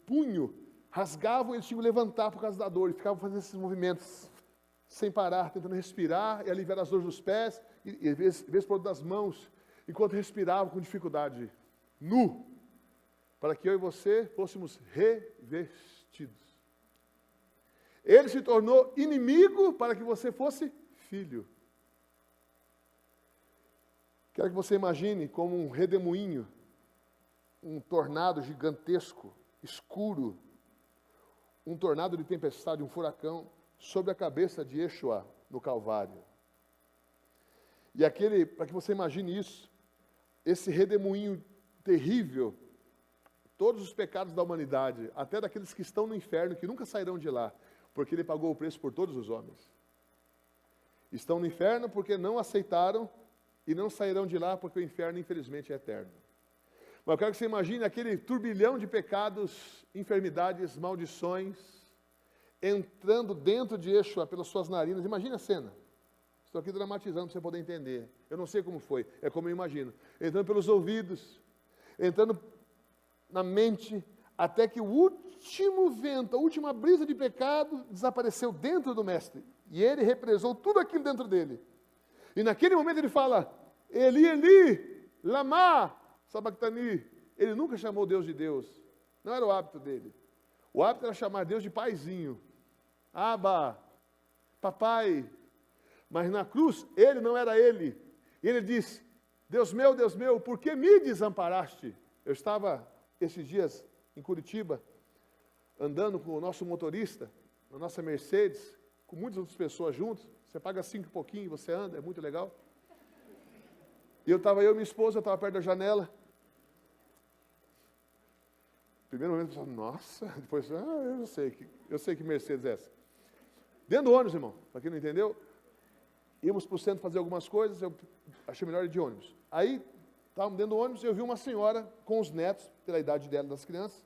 punho, rasgavam e eles tinham que levantar por causa da dor, e ficavam fazendo esses movimentos, sem parar, tentando respirar, e aliviar as dores dos pés, e às vezes por das mãos, enquanto respiravam com dificuldade, nu, para que eu e você fôssemos revestidos. Ele se tornou inimigo para que você fosse filho. Quero que você imagine como um redemoinho, um tornado gigantesco, escuro, um tornado de tempestade, um furacão, sobre a cabeça de Yeshua no Calvário. E para que você imagine isso, esse redemoinho terrível, todos os pecados da humanidade, até daqueles que estão no inferno, que nunca sairão de lá, porque ele pagou o preço por todos os homens. Estão no inferno porque não aceitaram e não sairão de lá porque o inferno, infelizmente, é eterno. Mas eu quero que você imagine aquele turbilhão de pecados, enfermidades, maldições, entrando dentro de Yeshua pelas suas narinas. Imagina a cena. Estou aqui dramatizando para você poder entender. Eu não sei como foi, é como eu imagino. Entrando pelos ouvidos, entrando na mente, até que o último vento, a última brisa de pecado desapareceu dentro do mestre. E ele represou tudo aquilo dentro dele. E naquele momento ele fala, Eli, Eli, lama sabachthani. Ele nunca chamou Deus de Deus. Não era o hábito dele. O hábito era chamar Deus de paizinho. Abba, papai. Mas na cruz, ele não era ele. E ele disse, Deus meu, por que me desamparaste? Eu estava esses dias em Curitiba, andando com o nosso motorista, na nossa Mercedes, com muitas outras pessoas juntos. Você paga 5 e pouquinho, você anda, é muito legal. E eu e minha esposa, eu estava perto da janela. Primeiro momento, eu pensava, nossa, depois, eu sei que Mercedes é essa. Dentro do ônibus, irmão, para quem não entendeu, íamos para o centro fazer algumas coisas, eu achei melhor ir de ônibus. Aí, estávamos dentro do ônibus e eu vi uma senhora com os netos, pela idade dela, das crianças,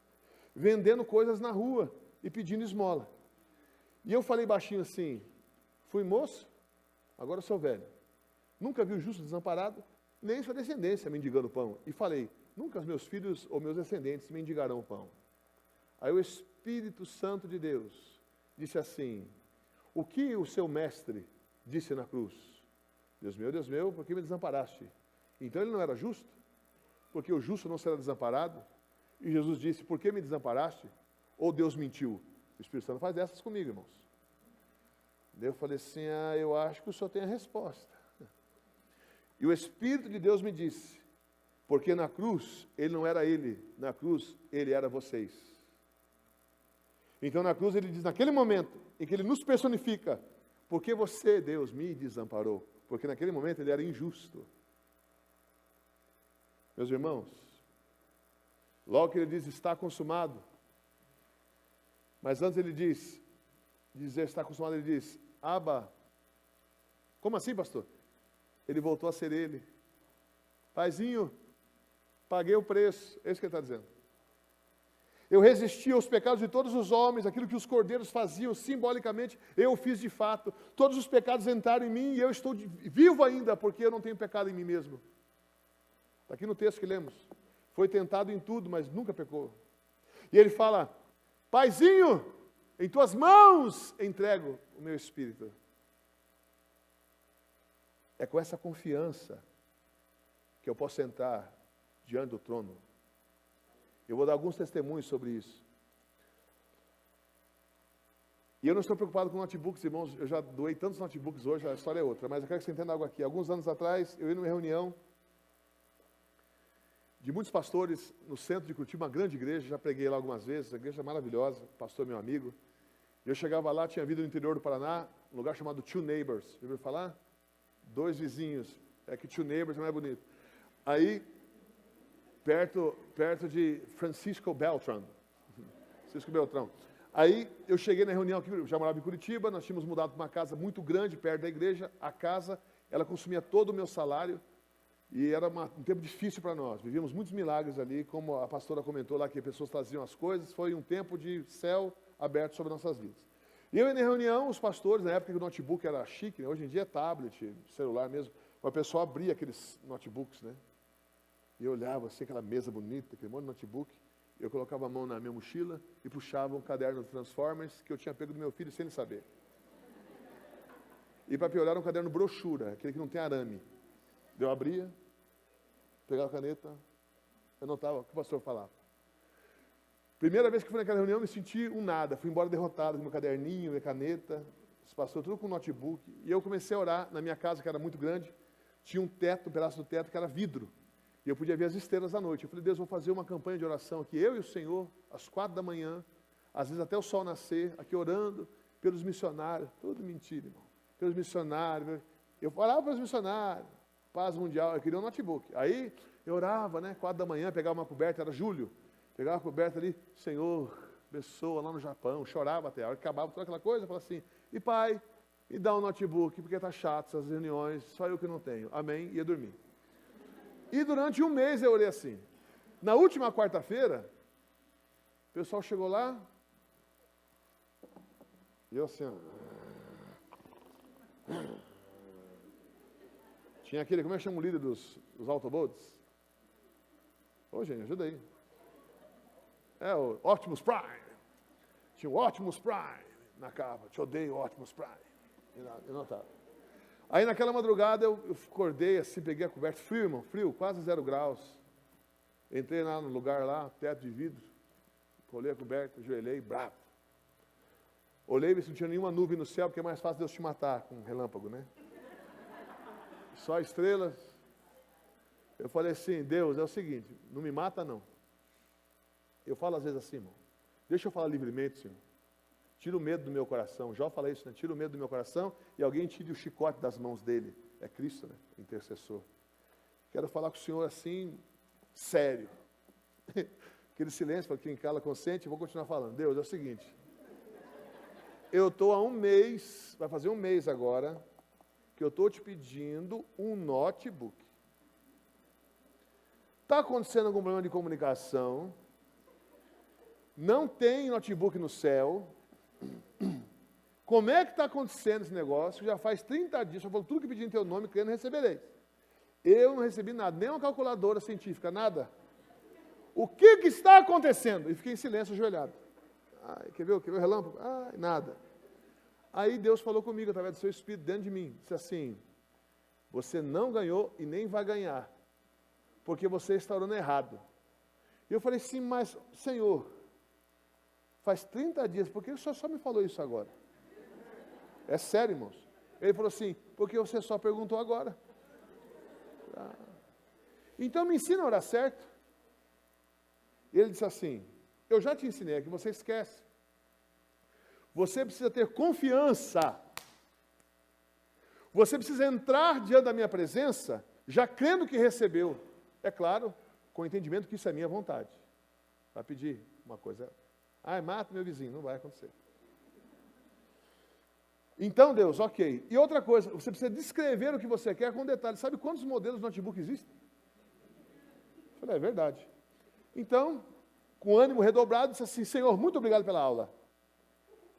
vendendo coisas na rua e pedindo esmola. E eu falei baixinho assim, fui moço, agora sou velho. Nunca vi o justo desamparado, nem sua descendência mendigando pão. E falei, nunca os meus filhos ou meus descendentes mendigarão pão. Aí o Espírito Santo de Deus disse assim, o que o seu mestre disse na cruz? Deus meu, por que me desamparaste? Então ele não era justo? Porque o justo não será desamparado? E Jesus disse, por que me desamparaste? Ou Deus mentiu? O Espírito Santo faz dessas comigo, irmãos. Daí eu falei assim, eu acho que o senhor tem a resposta. E o Espírito de Deus me disse, porque na cruz, ele não era ele, na cruz, ele era vocês. Então na cruz ele diz, naquele momento em que ele nos personifica, porque você, Deus, me desamparou? Porque naquele momento ele era injusto. Meus irmãos, logo que ele diz, está consumado, mas antes ele dizer está consumado, ele diz, Abba, como assim, pastor? Ele voltou a ser ele. Paizinho, paguei o preço, é isso que ele está dizendo. Eu resisti aos pecados de todos os homens, aquilo que os cordeiros faziam simbolicamente, eu fiz de fato. Todos os pecados entraram em mim e eu estou vivo ainda, porque eu não tenho pecado em mim mesmo. Está aqui no texto que lemos. Foi tentado em tudo, mas nunca pecou. E ele fala, Paizinho, em tuas mãos entrego o meu espírito. É com essa confiança que eu posso entrar diante do trono. Eu vou dar alguns testemunhos sobre isso. E eu não estou preocupado com notebooks, irmãos, eu já doei tantos notebooks hoje, a história é outra, mas eu quero que você entenda algo aqui. Alguns anos atrás, eu ia numa reunião de muitos pastores no centro de Curitiba, uma grande igreja, já preguei lá algumas vezes, a igreja é maravilhosa, pastor meu amigo. Eu chegava lá, tinha vida no interior do Paraná, um lugar chamado Two Neighbors, já ouviu falar? 2 vizinhos, é que Two Neighbors é mais bonito. Aí, perto de Francisco Beltrão. Aí, eu cheguei na reunião aqui, eu já morava em Curitiba, nós tínhamos mudado para uma casa muito grande, perto da igreja. A casa, ela consumia todo o meu salário, e era um tempo difícil para nós. Vivíamos muitos milagres ali, como a pastora comentou lá, que pessoas traziam as coisas, foi um tempo de céu aberto sobre nossas vidas. E eu ia na reunião, os pastores, na época que o notebook era chique, né? Hoje em dia é tablet, celular mesmo, o pessoal abria aqueles notebooks, né? E eu olhava assim, aquela mesa bonita, aquele monte de notebook, eu colocava a mão na minha mochila e puxava um caderno do Transformers que eu tinha pego do meu filho sem ele saber. E para piorar, um caderno brochura, aquele que não tem arame. Eu abria, pegava a caneta, anotava o que o pastor falava. Primeira vez que fui naquela reunião, eu me senti um nada. Fui embora derrotado, com meu caderninho, minha caneta, os pastores, tudo com notebook. E eu comecei a orar na minha casa, que era muito grande. Tinha um teto, um pedaço do teto, que era vidro. E eu podia ver as estrelas à noite. Eu falei, Deus, vou fazer uma campanha de oração aqui, eu e o Senhor, às 4 da manhã, às vezes até o sol nascer, aqui orando pelos missionários. Tudo mentira, irmão. Pelos missionários. Eu orava pelos missionários. Paz mundial. Eu queria um notebook. Aí eu orava, né? 4 da manhã, pegava uma coberta, era julho. Pegava a coberta ali, Senhor, pessoa lá no Japão, chorava até a hora que acabava toda aquela coisa, falava assim, e pai, me dá um notebook, porque está chato essas reuniões, só eu que não tenho. Amém, ia dormir. E durante um mês eu orei assim. Na última quarta-feira, o pessoal chegou lá, e eu assim, ó. Tinha aquele, como é que chama o líder dos Autobots? Ô, gente, ajuda aí. É o Optimus Prime. Tinha o Optimus Prime na capa. Te odeio, Optimus Prime. Eu não estava. Aí naquela madrugada eu acordei assim, peguei a coberta, frio, irmão, frio, quase 0 graus. Entrei lá no lugar lá, teto de vidro, colei a coberta, ajoelhei, bravo. Olhei e vi se não tinha nenhuma nuvem no céu, porque é mais fácil Deus te matar com um relâmpago, né? Só estrelas. Eu falei assim, Deus, é o seguinte, não me mata não. Eu falo às vezes assim, irmão, deixa eu falar livremente, Senhor. Tira o medo do meu coração. Jó fala isso, né? Tira o medo do meu coração e alguém tire o chicote das mãos dele. É Cristo, né? Intercessor. Quero falar com o Senhor assim, sério. Aquele silêncio, para quem cala consente, eu vou continuar falando. Deus, é o seguinte. Eu estou há um mês, vai fazer um mês agora, que eu estou te pedindo um notebook. Está acontecendo algum problema de comunicação? Não tem notebook no céu. Como é que está acontecendo esse negócio? Já faz 30 dias, eu falo tudo que pedi em teu nome, querendo recebereis. Eu não recebi nada, nem uma calculadora científica, nada. O que está acontecendo? E fiquei em silêncio, ajoelhado. Ai, quer ver o relâmpago? Ai, nada. Aí Deus falou comigo, através do seu Espírito, dentro de mim. Disse assim, você não ganhou e nem vai ganhar, porque você está orando errado. E eu falei, sim, mas, Senhor, faz 30 dias, por que o Senhor só me falou isso agora? É sério, irmãos. Ele falou assim, porque você só perguntou agora. Ah. Então me ensina a orar certo. Ele disse assim, eu já te ensinei, é que você esquece. Você precisa ter confiança. Você precisa entrar diante da minha presença, já crendo que recebeu. É claro, com o entendimento que isso é minha vontade. Vai pedir uma coisa. Ai, mata meu vizinho, não vai acontecer. Então, Deus, ok. E outra coisa, você precisa descrever o que você quer com detalhes. Sabe quantos modelos de notebook existem? Eu falei, é verdade. Então, com ânimo redobrado, disse assim, Senhor, muito obrigado pela aula.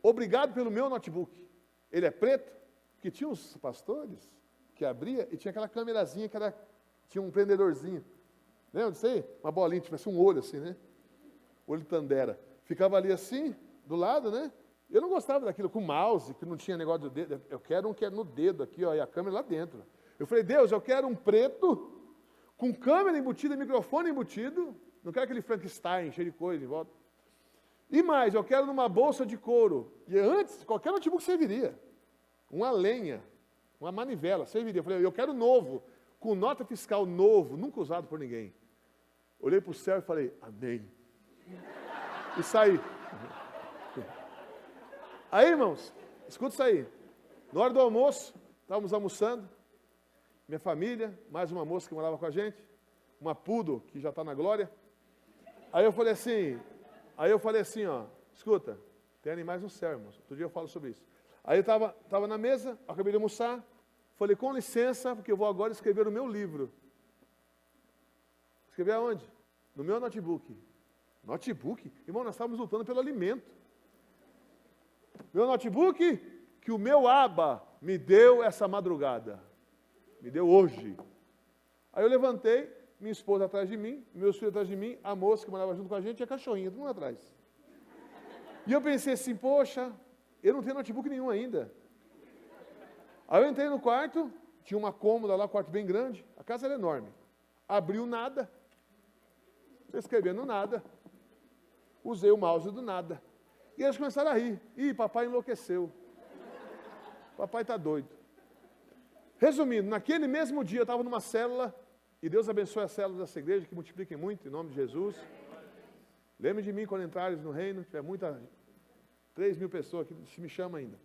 Obrigado pelo meu notebook. Ele é preto, porque tinha uns pastores que abria e tinha aquela câmerazinha que tinha um prendedorzinho. Lembra disso aí? Uma bolinha, tivesse um olho assim, né? Olho Tandera. Ficava ali assim, do lado, né? Eu não gostava daquilo com mouse, que não tinha negócio do dedo. Eu quero um que é no dedo aqui, ó, e a câmera lá dentro. Eu falei, Deus, eu quero um preto, com câmera embutida, microfone embutido. Não quero aquele Frankenstein, cheio de coisa em volta. E mais, eu quero numa bolsa de couro. E antes, qualquer notebook serviria. Uma lenha, uma manivela, serviria. Eu falei, eu quero novo, com nota fiscal novo, nunca usado por ninguém. Olhei para o céu e falei, amém. E saí. Aí, irmãos, escuta isso aí. Na hora do almoço, estávamos almoçando, minha família, mais uma moça que morava com a gente, uma poodle, que já está na glória. Aí eu falei assim, ó, escuta, tem animais no céu, irmãos. Outro dia eu falo sobre isso. Aí eu estava na mesa, acabei de almoçar, falei, com licença, porque eu vou agora escrever o meu livro. Escrever aonde? No meu notebook. Notebook? Irmão, nós estávamos lutando pelo alimento. Meu notebook, que o meu aba me deu essa madrugada. Me deu hoje. Aí eu levantei, minha esposa atrás de mim, meus filhos atrás de mim, a moça que morava junto com a gente e a cachorrinha, todo mundo atrás. E eu pensei assim, poxa, eu não tenho notebook nenhum ainda. Aí eu entrei no quarto, tinha uma cômoda lá, um quarto bem grande, a casa era enorme. Abriu nada. Estou escrevendo nada. Usei o mouse do nada. E eles começaram a rir. Ih, papai enlouqueceu. Papai está doido. Resumindo, naquele mesmo dia eu estava numa célula, e Deus abençoe as células dessa igreja, que multipliquem muito, em nome de Jesus. Lembre de mim quando entrares no reino, tiver 3.000 pessoas aqui, se me chama ainda.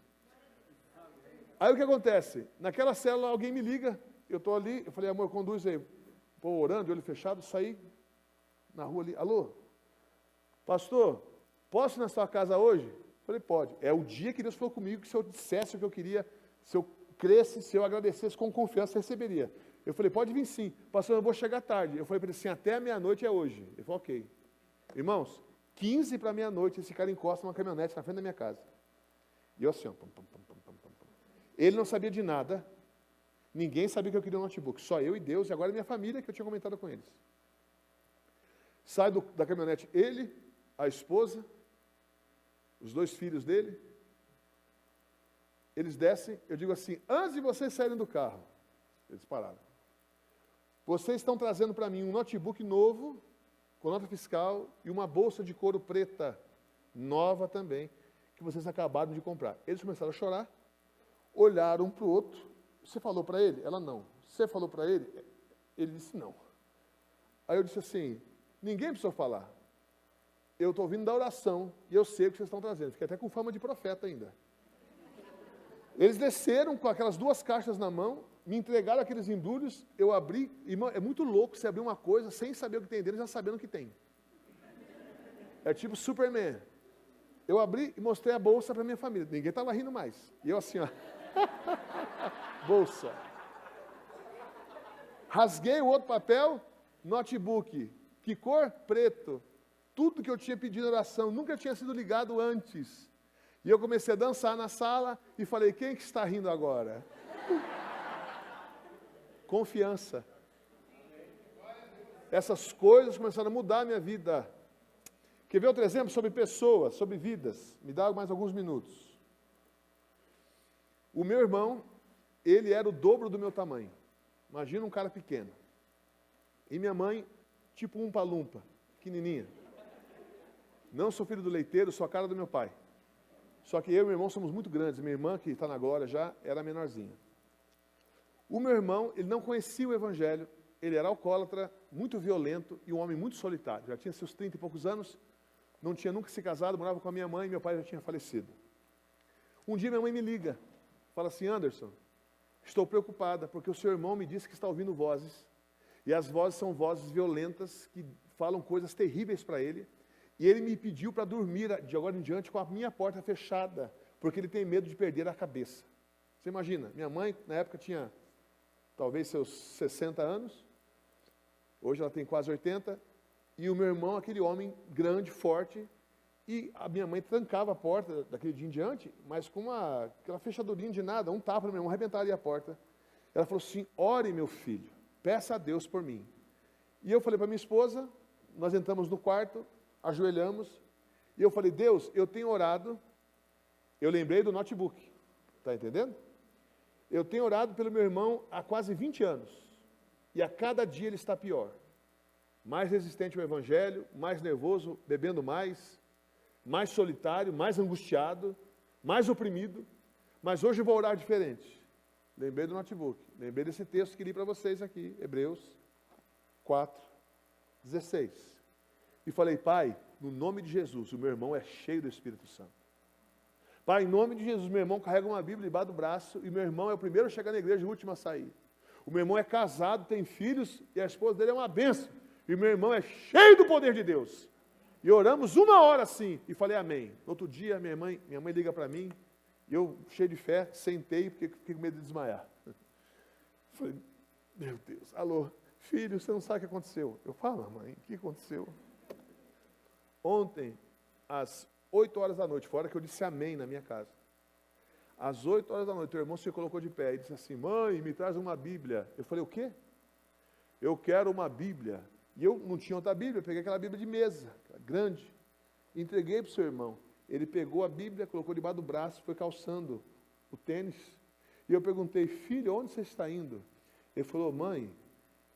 Aí o que acontece? Naquela célula alguém me liga, eu estou ali, eu falei, amor, conduz aí. Estou orando, de olho fechado, saí na rua ali, alô? pastor, posso ir na sua casa hoje? Eu falei, pode. É o dia que Deus falou comigo que se eu dissesse o que eu queria, se eu cresce, se eu agradecesse com confiança, receberia. Eu falei, pode vir sim. Pastor, eu vou chegar tarde. Eu falei para ele assim, até a meia-noite é hoje. Ele falou, ok. Irmãos, 15 para meia-noite, esse cara encosta uma caminhonete na frente da minha casa. E eu assim, ó, ele não sabia de nada, ninguém sabia que eu queria um notebook, só eu e Deus, e agora minha família, que eu tinha comentado com eles. Sai da caminhonete ele, a esposa, os 2 filhos dele, eles descem, eu digo assim, antes de vocês saírem do carro, eles pararam. Vocês estão trazendo para mim um notebook novo, com nota fiscal, e uma bolsa de couro preta, nova também, que vocês acabaram de comprar. Eles começaram a chorar, olharam um para o outro. Você falou para ele? Ela não. Você falou para ele? Ele disse não. Aí eu disse assim, ninguém precisou falar. Eu estou ouvindo da oração, e eu sei o que vocês estão trazendo. Fiquei até com fama de profeta ainda. Eles desceram com aquelas 2 caixas na mão, me entregaram aqueles embrulhos, eu abri, irmão, é muito louco você abrir uma coisa sem saber o que tem dentro, já sabendo o que tem. É tipo Superman. Eu abri e mostrei a bolsa para minha família, ninguém estava rindo mais. E eu assim, ó, bolsa. Rasguei o outro papel, notebook. Que cor? Preto. Tudo que eu tinha pedido oração, nunca tinha sido ligado antes. E eu comecei a dançar na sala e falei, quem que está rindo agora? Confiança. Essas coisas começaram a mudar a minha vida. Quer ver outro exemplo sobre pessoas, sobre vidas? Me dá mais alguns minutos. O meu irmão, ele era o dobro do meu tamanho. Imagina um cara pequeno. E minha mãe, tipo um palumpa, pequenininha. Não sou filho do leiteiro, sou a cara do meu pai. Só que eu e meu irmão somos muito grandes. Minha irmã, que está na glória já, era menorzinha. O meu irmão, ele não conhecia o Evangelho, ele era alcoólatra, muito violento e um homem muito solitário. Já tinha seus 30 e poucos anos, não tinha nunca se casado, morava com a minha mãe e meu pai já tinha falecido. Um dia minha mãe me liga, fala assim, Anderson, estou preocupada porque o seu irmão me disse que está ouvindo vozes, e as vozes são vozes violentas que falam coisas terríveis para ele, e ele me pediu para dormir de agora em diante com a minha porta fechada, porque ele tem medo de perder a cabeça. Você imagina, minha mãe na época tinha talvez seus 60 anos, hoje ela tem quase 80, e o meu irmão, aquele homem grande, forte, e a minha mãe trancava a porta daquele dia em diante, mas com aquela fechadurinha de nada, um tapa no meu irmão, arrebentaria a porta. Ela falou assim, ore meu filho, peça a Deus por mim. E eu falei para minha esposa, nós entramos no quarto, ajoelhamos, e eu falei, Deus, eu tenho orado, eu lembrei do notebook, está entendendo? Eu tenho orado pelo meu irmão há quase 20 anos, e a cada dia ele está pior. Mais resistente ao Evangelho, mais nervoso, bebendo mais solitário, mais angustiado, mais oprimido, mas hoje eu vou orar diferente. Lembrei do notebook, lembrei desse texto que li para vocês aqui, Hebreus 4, 16. E falei, Pai, no nome de Jesus, o meu irmão é cheio do Espírito Santo. Pai, em nome de Jesus, meu irmão carrega uma Bíblia debaixo do braço, e meu irmão é o primeiro a chegar na igreja e o último a sair. O meu irmão é casado, tem filhos, e a esposa dele é uma bênção. E meu irmão é cheio do poder de Deus. E oramos 1 hora assim, e falei amém. No outro dia, minha mãe liga para mim, e eu, cheio de fé, sentei, porque fiquei com medo de desmaiar. Falei, meu Deus, alô, filho, você não sabe o que aconteceu. Eu falo, mãe, o que aconteceu? Ontem, às 8 horas da noite, fora que eu disse amém na minha casa. Às 8 horas da noite, o irmão se colocou de pé e disse assim, mãe, me traz uma Bíblia. Eu falei, o quê? Eu quero uma Bíblia. E eu não tinha outra Bíblia, eu peguei aquela Bíblia de mesa, grande, entreguei para o seu irmão. Ele pegou a Bíblia, colocou debaixo do braço, foi calçando o tênis. E eu perguntei, filho, onde você está indo? Ele falou, mãe,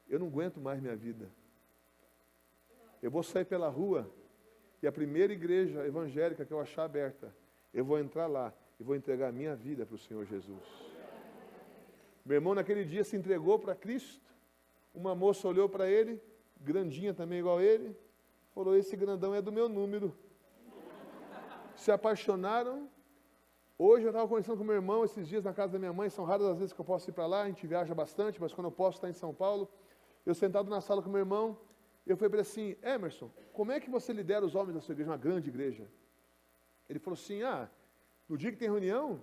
eu não aguento mais minha vida. Eu vou sair pela rua, e a primeira igreja evangélica que eu achar aberta, eu vou entrar lá e vou entregar a minha vida para o Senhor Jesus. Meu irmão naquele dia se entregou para Cristo, uma moça olhou para ele, grandinha também igual ele, falou, esse grandão é do meu número. Se apaixonaram. Hoje eu estava conversando com meu irmão esses dias na casa da minha mãe, são raras as vezes que eu posso ir para lá, a gente viaja bastante, mas quando eu posso estar em São Paulo, eu sentado na sala com meu irmão, Eu falei para ele assim, Emerson, como é que você lidera os homens da sua igreja, uma grande igreja? Ele falou assim, no dia que tem reunião,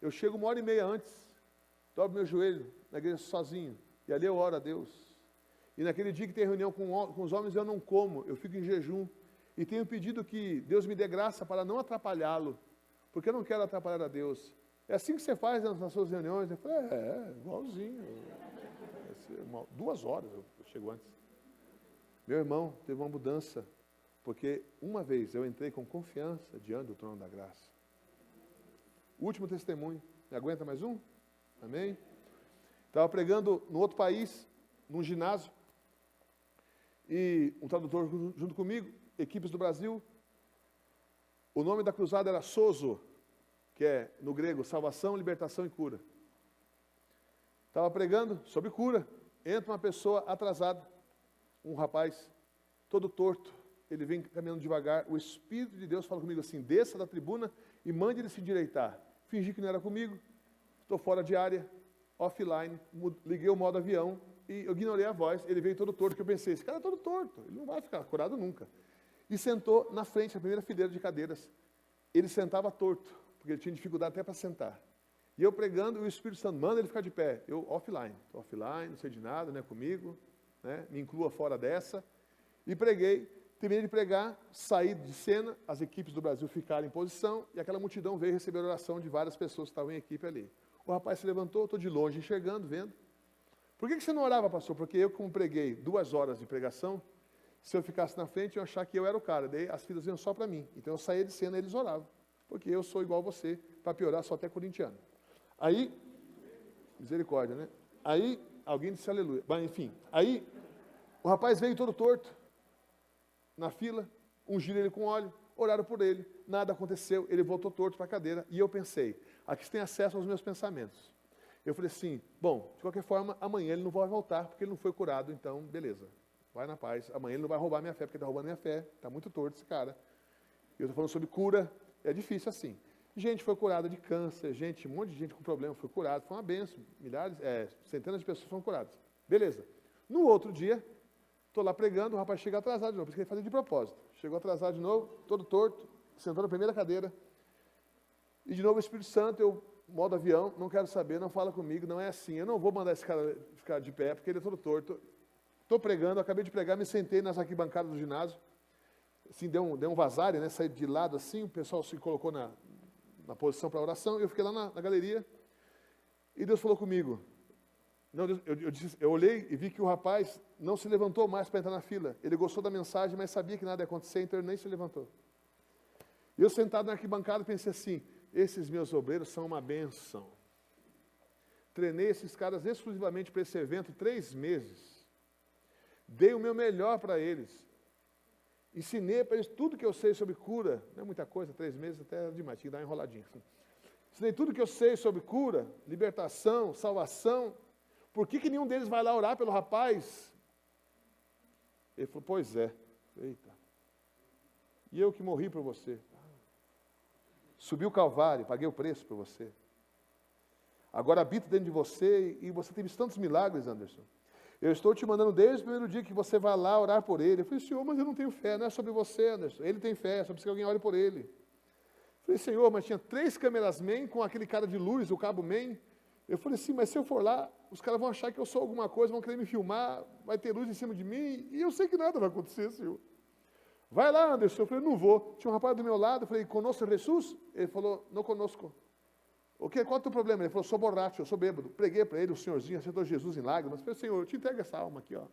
eu chego 1h30 antes, dobro meu joelho na igreja sozinho, e ali eu oro a Deus. E naquele dia que tem reunião com os homens, eu não como, eu fico em jejum. E tenho pedido que Deus me dê graça para não atrapalhá-lo, porque eu não quero atrapalhar a Deus. É assim que você faz nas suas reuniões? Eu falei, igualzinho. 2 horas eu chego antes. Meu irmão, teve uma mudança, porque uma vez eu entrei com confiança diante do trono da graça. Último testemunho. Me aguenta mais um? Amém? Estava pregando no outro país, num ginásio, e um tradutor junto comigo, equipes do Brasil. O nome da cruzada era Sozo, que é, no grego, salvação, libertação e cura. Estava pregando sobre cura. Entra uma pessoa atrasada, um rapaz, todo torto. Ele vem caminhando devagar. O Espírito de Deus fala comigo assim, desça da tribuna e mande ele se endireitar. Fingi que não era comigo, estou fora de área, offline, liguei o modo avião e eu ignorei a voz. Ele veio todo torto, que eu pensei, esse cara é todo torto, ele não vai ficar curado nunca. E sentou na frente, na primeira fileira de cadeiras. Ele sentava torto, porque ele tinha dificuldade até para sentar. E eu pregando, e o Espírito Santo manda ele ficar de pé. Eu offline, não sei de nada, não é comigo, né? Me inclua fora dessa. E preguei, terminei de pregar, saí de cena, as equipes do Brasil ficaram em posição, e aquela multidão veio receber a oração de várias pessoas que estavam em equipe ali. O rapaz se levantou, estou de longe enxergando, vendo. Por que você não orava, pastor? Porque eu, como preguei 2 horas de pregação, se eu ficasse na frente, eu ia achar que eu era o cara. Daí as filas iam só para mim. Então eu saía de cena e eles oravam. Porque eu sou igual a você, para piorar, sou até corintiano. Aí, misericórdia, né? Aí, alguém disse aleluia. Mas, enfim, aí, o rapaz veio todo torto, na fila, ungiram ele com óleo, oraram por ele, nada aconteceu, ele voltou torto para a cadeira, e eu pensei, aqui você tem acesso aos meus pensamentos. Eu falei assim, bom, de qualquer forma, amanhã ele não vai voltar, porque ele não foi curado, então, beleza, vai na paz, amanhã ele não vai roubar minha fé, porque ele está roubando minha fé, está muito torto esse cara. Eu estou falando sobre cura, é difícil assim. Gente foi curada de câncer, um monte de gente com problema foi curado, foi uma benção, centenas de pessoas foram curadas. Beleza. No outro dia, estou lá pregando, o rapaz chega atrasado de novo, porque ele fazia de propósito. Chegou atrasado de novo, todo torto, sentou na primeira cadeira. E de novo o Espírito Santo, modo avião, não quero saber, não fala comigo, não é assim. Eu não vou mandar esse cara ficar de pé, porque ele é todo torto. Estou pregando, acabei de pregar, me sentei nas arquibancadas do ginásio. Assim, deu um vazare, né? Saí de lado assim, o pessoal se colocou na posição para oração, e eu fiquei lá na galeria, e Deus falou comigo. Não, eu olhei e vi que o rapaz não se levantou mais para entrar na fila. Ele gostou da mensagem, mas sabia que nada ia acontecer, então ele nem se levantou. E eu sentado na arquibancada pensei assim, esses meus obreiros são uma benção. Treinei esses caras exclusivamente para esse evento 3 meses. Dei o meu melhor para eles. Ensinei para eles tudo que eu sei sobre cura. Não é muita coisa, 3 meses até é demais, tinha que dar uma enroladinha. Ensinei tudo que eu sei sobre cura, libertação, salvação. Por que nenhum deles vai lá orar pelo rapaz? Ele falou, pois é. Eita. E eu que morri por você. Subi o Calvário, paguei o preço por você. Agora habito dentro de você e você tem visto tantos milagres, Anderson. Eu estou te mandando desde o primeiro dia que você vai lá orar por ele. Eu falei, Senhor, mas eu não tenho fé, não é sobre você, Anderson. Ele tem fé, só precisa que alguém ore por ele. Eu falei, Senhor, mas tinha 3 câmeras-man com aquele cara de luz, o cabo-man. Eu falei assim, mas se eu for lá, os caras vão achar que eu sou alguma coisa, vão querer me filmar, vai ter luz em cima de mim, e eu sei que nada vai acontecer, Senhor. Vai lá, Anderson. Eu falei, não vou. Tinha um rapaz do meu lado, eu falei, conosco Jesus? Ele falou, não conosco. O que? Qual é o teu problema? Ele falou, sou borracho, eu sou bêbado. Preguei para ele, o senhorzinho aceitou Jesus em lágrimas. Eu falei, Senhor, eu te entrego essa alma aqui, ó.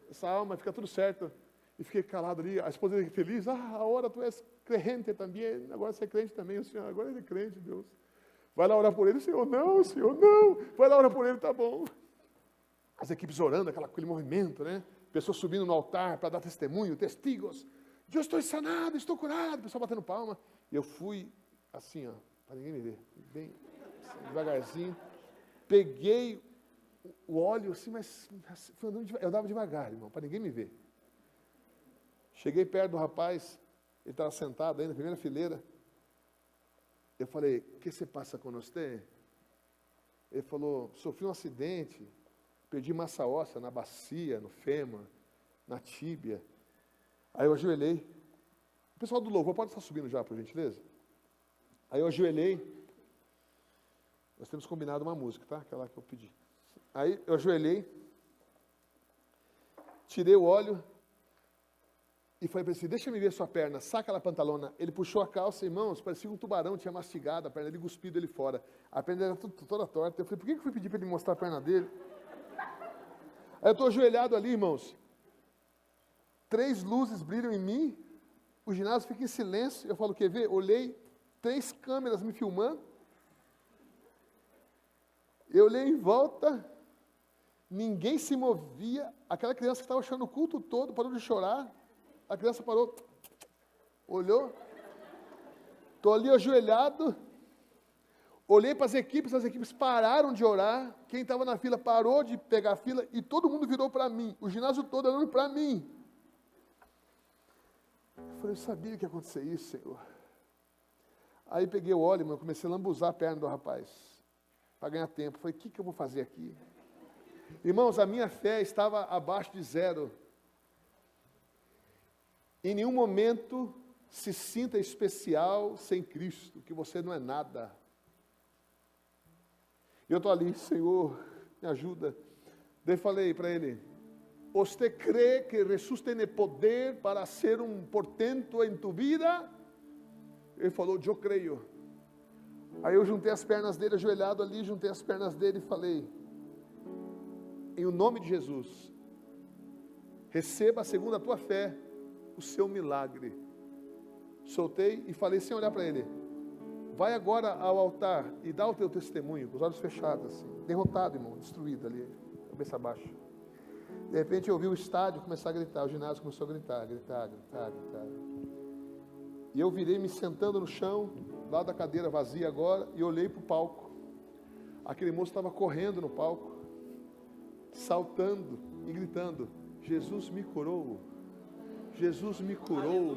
Essa alma, fica tudo certo. E fiquei calado ali, a esposa dele feliz, agora tu és crente também, agora você é crente também, o Senhor, agora ele é crente, Deus. Vai lá orar por ele, Senhor, não, vai lá orar por ele, tá bom. As equipes orando, aquele movimento, né? Pessoas subindo no altar para dar testemunho, testigos. Eu estou sanado, estou curado, o pessoal batendo palma. E eu fui assim, ó, para ninguém me ver, bem assim, devagarzinho. Peguei o óleo assim, mas fui andando eu andava devagar, irmão, para ninguém me ver. Cheguei perto do rapaz, ele estava sentado aí na primeira fileira. Eu falei, o que se passa com você? Ele falou, sofri um acidente, perdi massa óssea na bacia, no fêmur, na tíbia. Aí eu ajoelhei. O pessoal do louvor pode estar subindo já, por gentileza? Aí eu ajoelhei. Nós temos combinado uma música, tá? Aquela que eu pedi. Aí eu ajoelhei, tirei o óleo e falei para ele assim, deixa eu ver sua perna, saca aquela pantalona. Ele puxou a calça, irmãos, parecia um tubarão, tinha mastigado a perna dele, cuspido ele fora. A perna era toda torta. Eu falei, por que eu fui pedir para ele mostrar a perna dele? Aí eu estou ajoelhado ali, irmãos. 3 luzes brilham em mim, o ginásio fica em silêncio. Eu falo, quer ver? Olhei, 3 câmeras me filmando. Eu olhei em volta, ninguém se movia. Aquela criança que estava chorando o culto todo, parou de chorar. A criança parou, olhou. Estou ali ajoelhado. Olhei para as equipes pararam de orar. Quem estava na fila parou de pegar a fila e todo mundo virou para mim. O ginásio todo olhando para mim. Eu falei, eu sabia que ia acontecer isso, Senhor. Aí peguei o óleo, mas comecei a lambuzar a perna do rapaz, para ganhar tempo. Falei, o que eu vou fazer aqui? Irmãos, a minha fé estava abaixo de 0. Em nenhum momento se sinta especial sem Cristo, que você não é nada. Eu estou ali, Senhor, me ajuda. Daí falei para ele, você crê que Jesus tem poder para ser um portento em tu vida? Ele falou, eu creio. Aí eu juntei as pernas dele, ajoelhado ali, juntei as pernas dele e falei, em o nome de Jesus, receba segundo a tua fé, o seu milagre. Soltei e falei sem olhar para ele, vai agora ao altar e dá o teu testemunho, com os olhos fechados, assim, derrotado, irmão, destruído ali, cabeça baixa. De repente eu ouvi o estádio começar a gritar, o ginásio começou a gritar. E eu virei me sentando no chão, lá da cadeira vazia agora, e olhei para o palco. Aquele moço estava correndo no palco, saltando e gritando, Jesus me curou, Jesus me curou.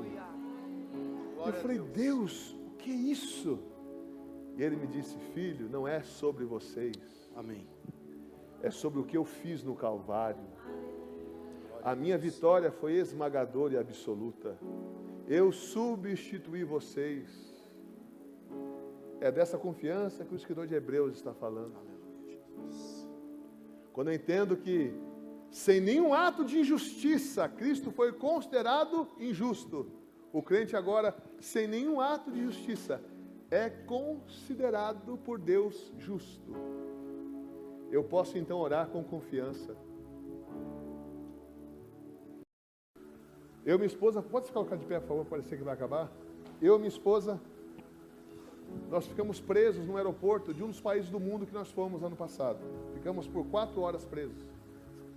Eu falei, Deus, o que é isso? E ele me disse, filho, não é sobre vocês. Amém. É sobre o que eu fiz no Calvário. A minha vitória foi esmagadora e absoluta. Eu substituí vocês. É dessa confiança que o escritor de Hebreus está falando. Quando eu entendo que, sem nenhum ato de injustiça, Cristo foi considerado injusto. O crente agora, sem nenhum ato de justiça, é considerado por Deus justo. Eu posso então orar com confiança. Eu e minha esposa, pode se colocar de pé, por favor, parecer que vai acabar. Eu e minha esposa, nós ficamos presos no aeroporto de um dos países do mundo que nós fomos ano passado. Ficamos por 4 horas presos,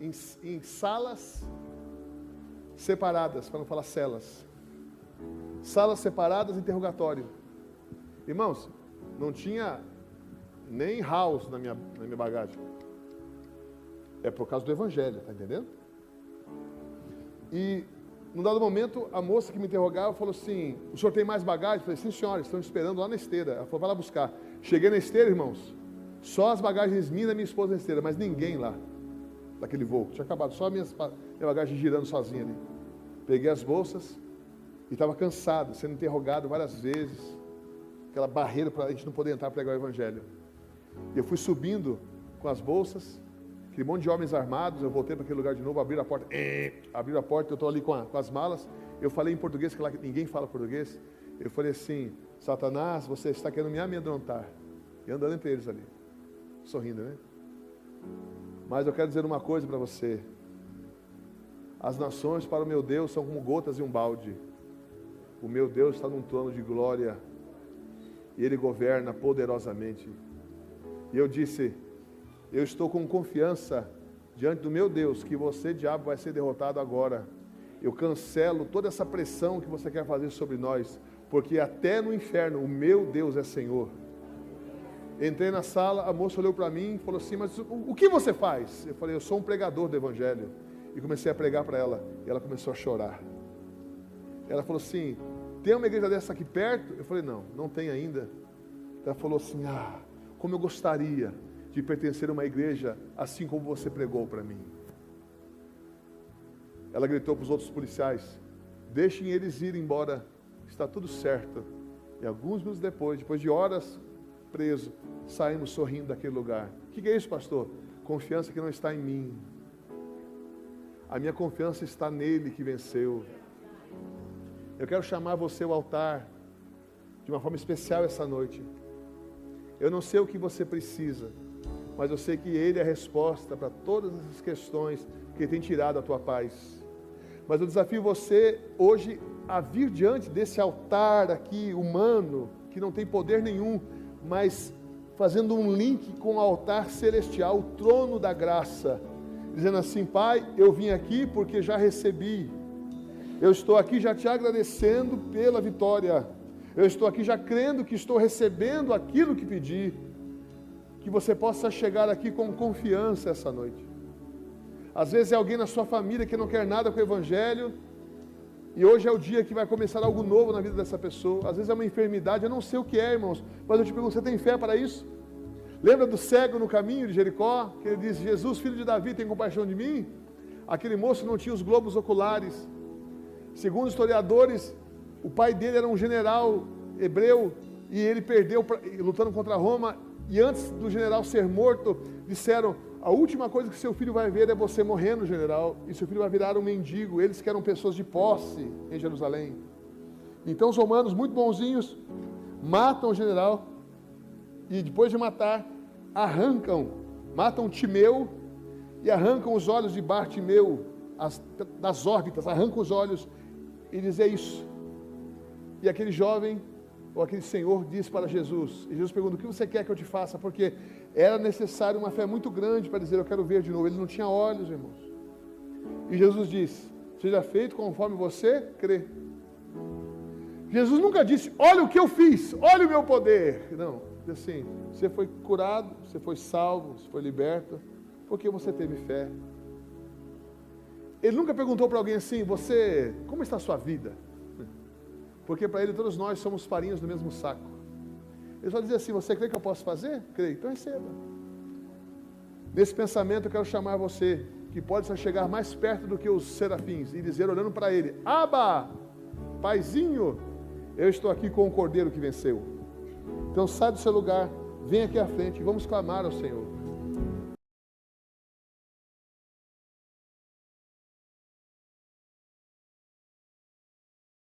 em salas separadas, para não falar celas. Salas separadas, interrogatório. Irmãos, não tinha nem house na minha bagagem. É por causa do evangelho, está entendendo? E num dado momento, a moça que me interrogava falou assim, o senhor tem mais bagagem? Eu falei, sim senhora, estão esperando lá na esteira. Ela falou, vai lá buscar. Cheguei na esteira, irmãos, só as bagagens minhas e minha esposa na esteira, mas ninguém lá, daquele voo. Tinha acabado, só a minha bagagem girando sozinha ali. Peguei as bolsas e estava cansado, sendo interrogado várias vezes. Aquela barreira para a gente não poder entrar para pregar o evangelho. Eu fui subindo com as bolsas, aquele monte de homens armados, eu voltei para aquele lugar de novo, abriram a porta, eu estou ali com as malas, eu falei em português, que lá ninguém fala português, eu falei assim, Satanás, você está querendo me amedrontar, e andando entre eles ali, sorrindo, né? Mas eu quero dizer uma coisa para você, as nações para o meu Deus são como gotas em um balde, o meu Deus está num trono de glória, e Ele governa poderosamente. E eu disse, eu estou com confiança diante do meu Deus, que você, diabo, vai ser derrotado agora. Eu cancelo toda essa pressão que você quer fazer sobre nós, porque até no inferno o meu Deus é Senhor. Entrei na sala, a moça olhou para mim e falou assim, mas o que você faz? Eu falei, eu sou um pregador do evangelho. E comecei a pregar para ela, e ela começou a chorar. Ela falou assim, tem uma igreja dessa aqui perto? Eu falei, não tem ainda. Ela falou assim, como eu gostaria de pertencer a uma igreja assim como você pregou para mim. Ela gritou para os outros policiais: deixem eles ir embora, está tudo certo. E alguns minutos depois de horas preso, saímos sorrindo daquele lugar. O que é isso, pastor? Confiança que não está em mim. A minha confiança está nele que venceu. Eu quero chamar você ao altar de uma forma especial essa noite. Eu não sei o que você precisa, mas eu sei que ele é a resposta para todas essas questões que tem tirado a tua paz. Mas eu desafio você hoje a vir diante desse altar aqui humano, que não tem poder nenhum, mas fazendo um link com o altar celestial, o trono da graça, dizendo assim: Pai, eu vim aqui porque já recebi, eu estou aqui já te agradecendo pela vitória, eu estou aqui já crendo que estou recebendo aquilo que pedi. Que você possa chegar aqui com confiança essa noite. Às vezes é alguém na sua família que não quer nada com o Evangelho, e hoje é o dia que vai começar algo novo na vida dessa pessoa. Às vezes é uma enfermidade, eu não sei o que é, irmãos, mas eu te pergunto: você tem fé para isso? Lembra do cego no caminho de Jericó, que ele disse: Jesus, filho de Davi, tem compaixão de mim? Aquele moço não tinha os globos oculares. Segundo os historiadores, o pai dele era um general hebreu, e ele perdeu lutando contra Roma, e antes do general ser morto, disseram: a última coisa que seu filho vai ver é você morrendo, general, e seu filho vai virar um mendigo. Eles que eram pessoas de posse em Jerusalém. Então os romanos, muito bonzinhos, matam o general, e depois de matar, matam Timeu, e arrancam os olhos de Bartimeu, das órbitas, arrancam os olhos, e diz: é isso. E aquele jovem, ou aquele senhor, diz para Jesus, e Jesus pergunta: o que você quer que eu te faça? Porque era necessário uma fé muito grande para dizer: eu quero ver de novo. Ele não tinha olhos, irmãos. E Jesus diz: seja feito conforme você crê. Jesus nunca disse: olha o que eu fiz, olha o meu poder. Não, diz assim: você foi curado, você foi salvo, você foi liberto, porque você teve fé. Ele nunca perguntou para alguém assim: como está a sua vida? Porque para ele todos nós somos farinhas do mesmo saco. Ele só dizia assim: você crê que eu posso fazer? Creio, então receba. Nesse pensamento eu quero chamar você, que pode chegar mais perto do que os serafins, e dizer, olhando para ele: Abba, Paizinho, eu estou aqui com o Cordeiro que venceu. Então sai do seu lugar, vem aqui à frente e vamos clamar ao Senhor.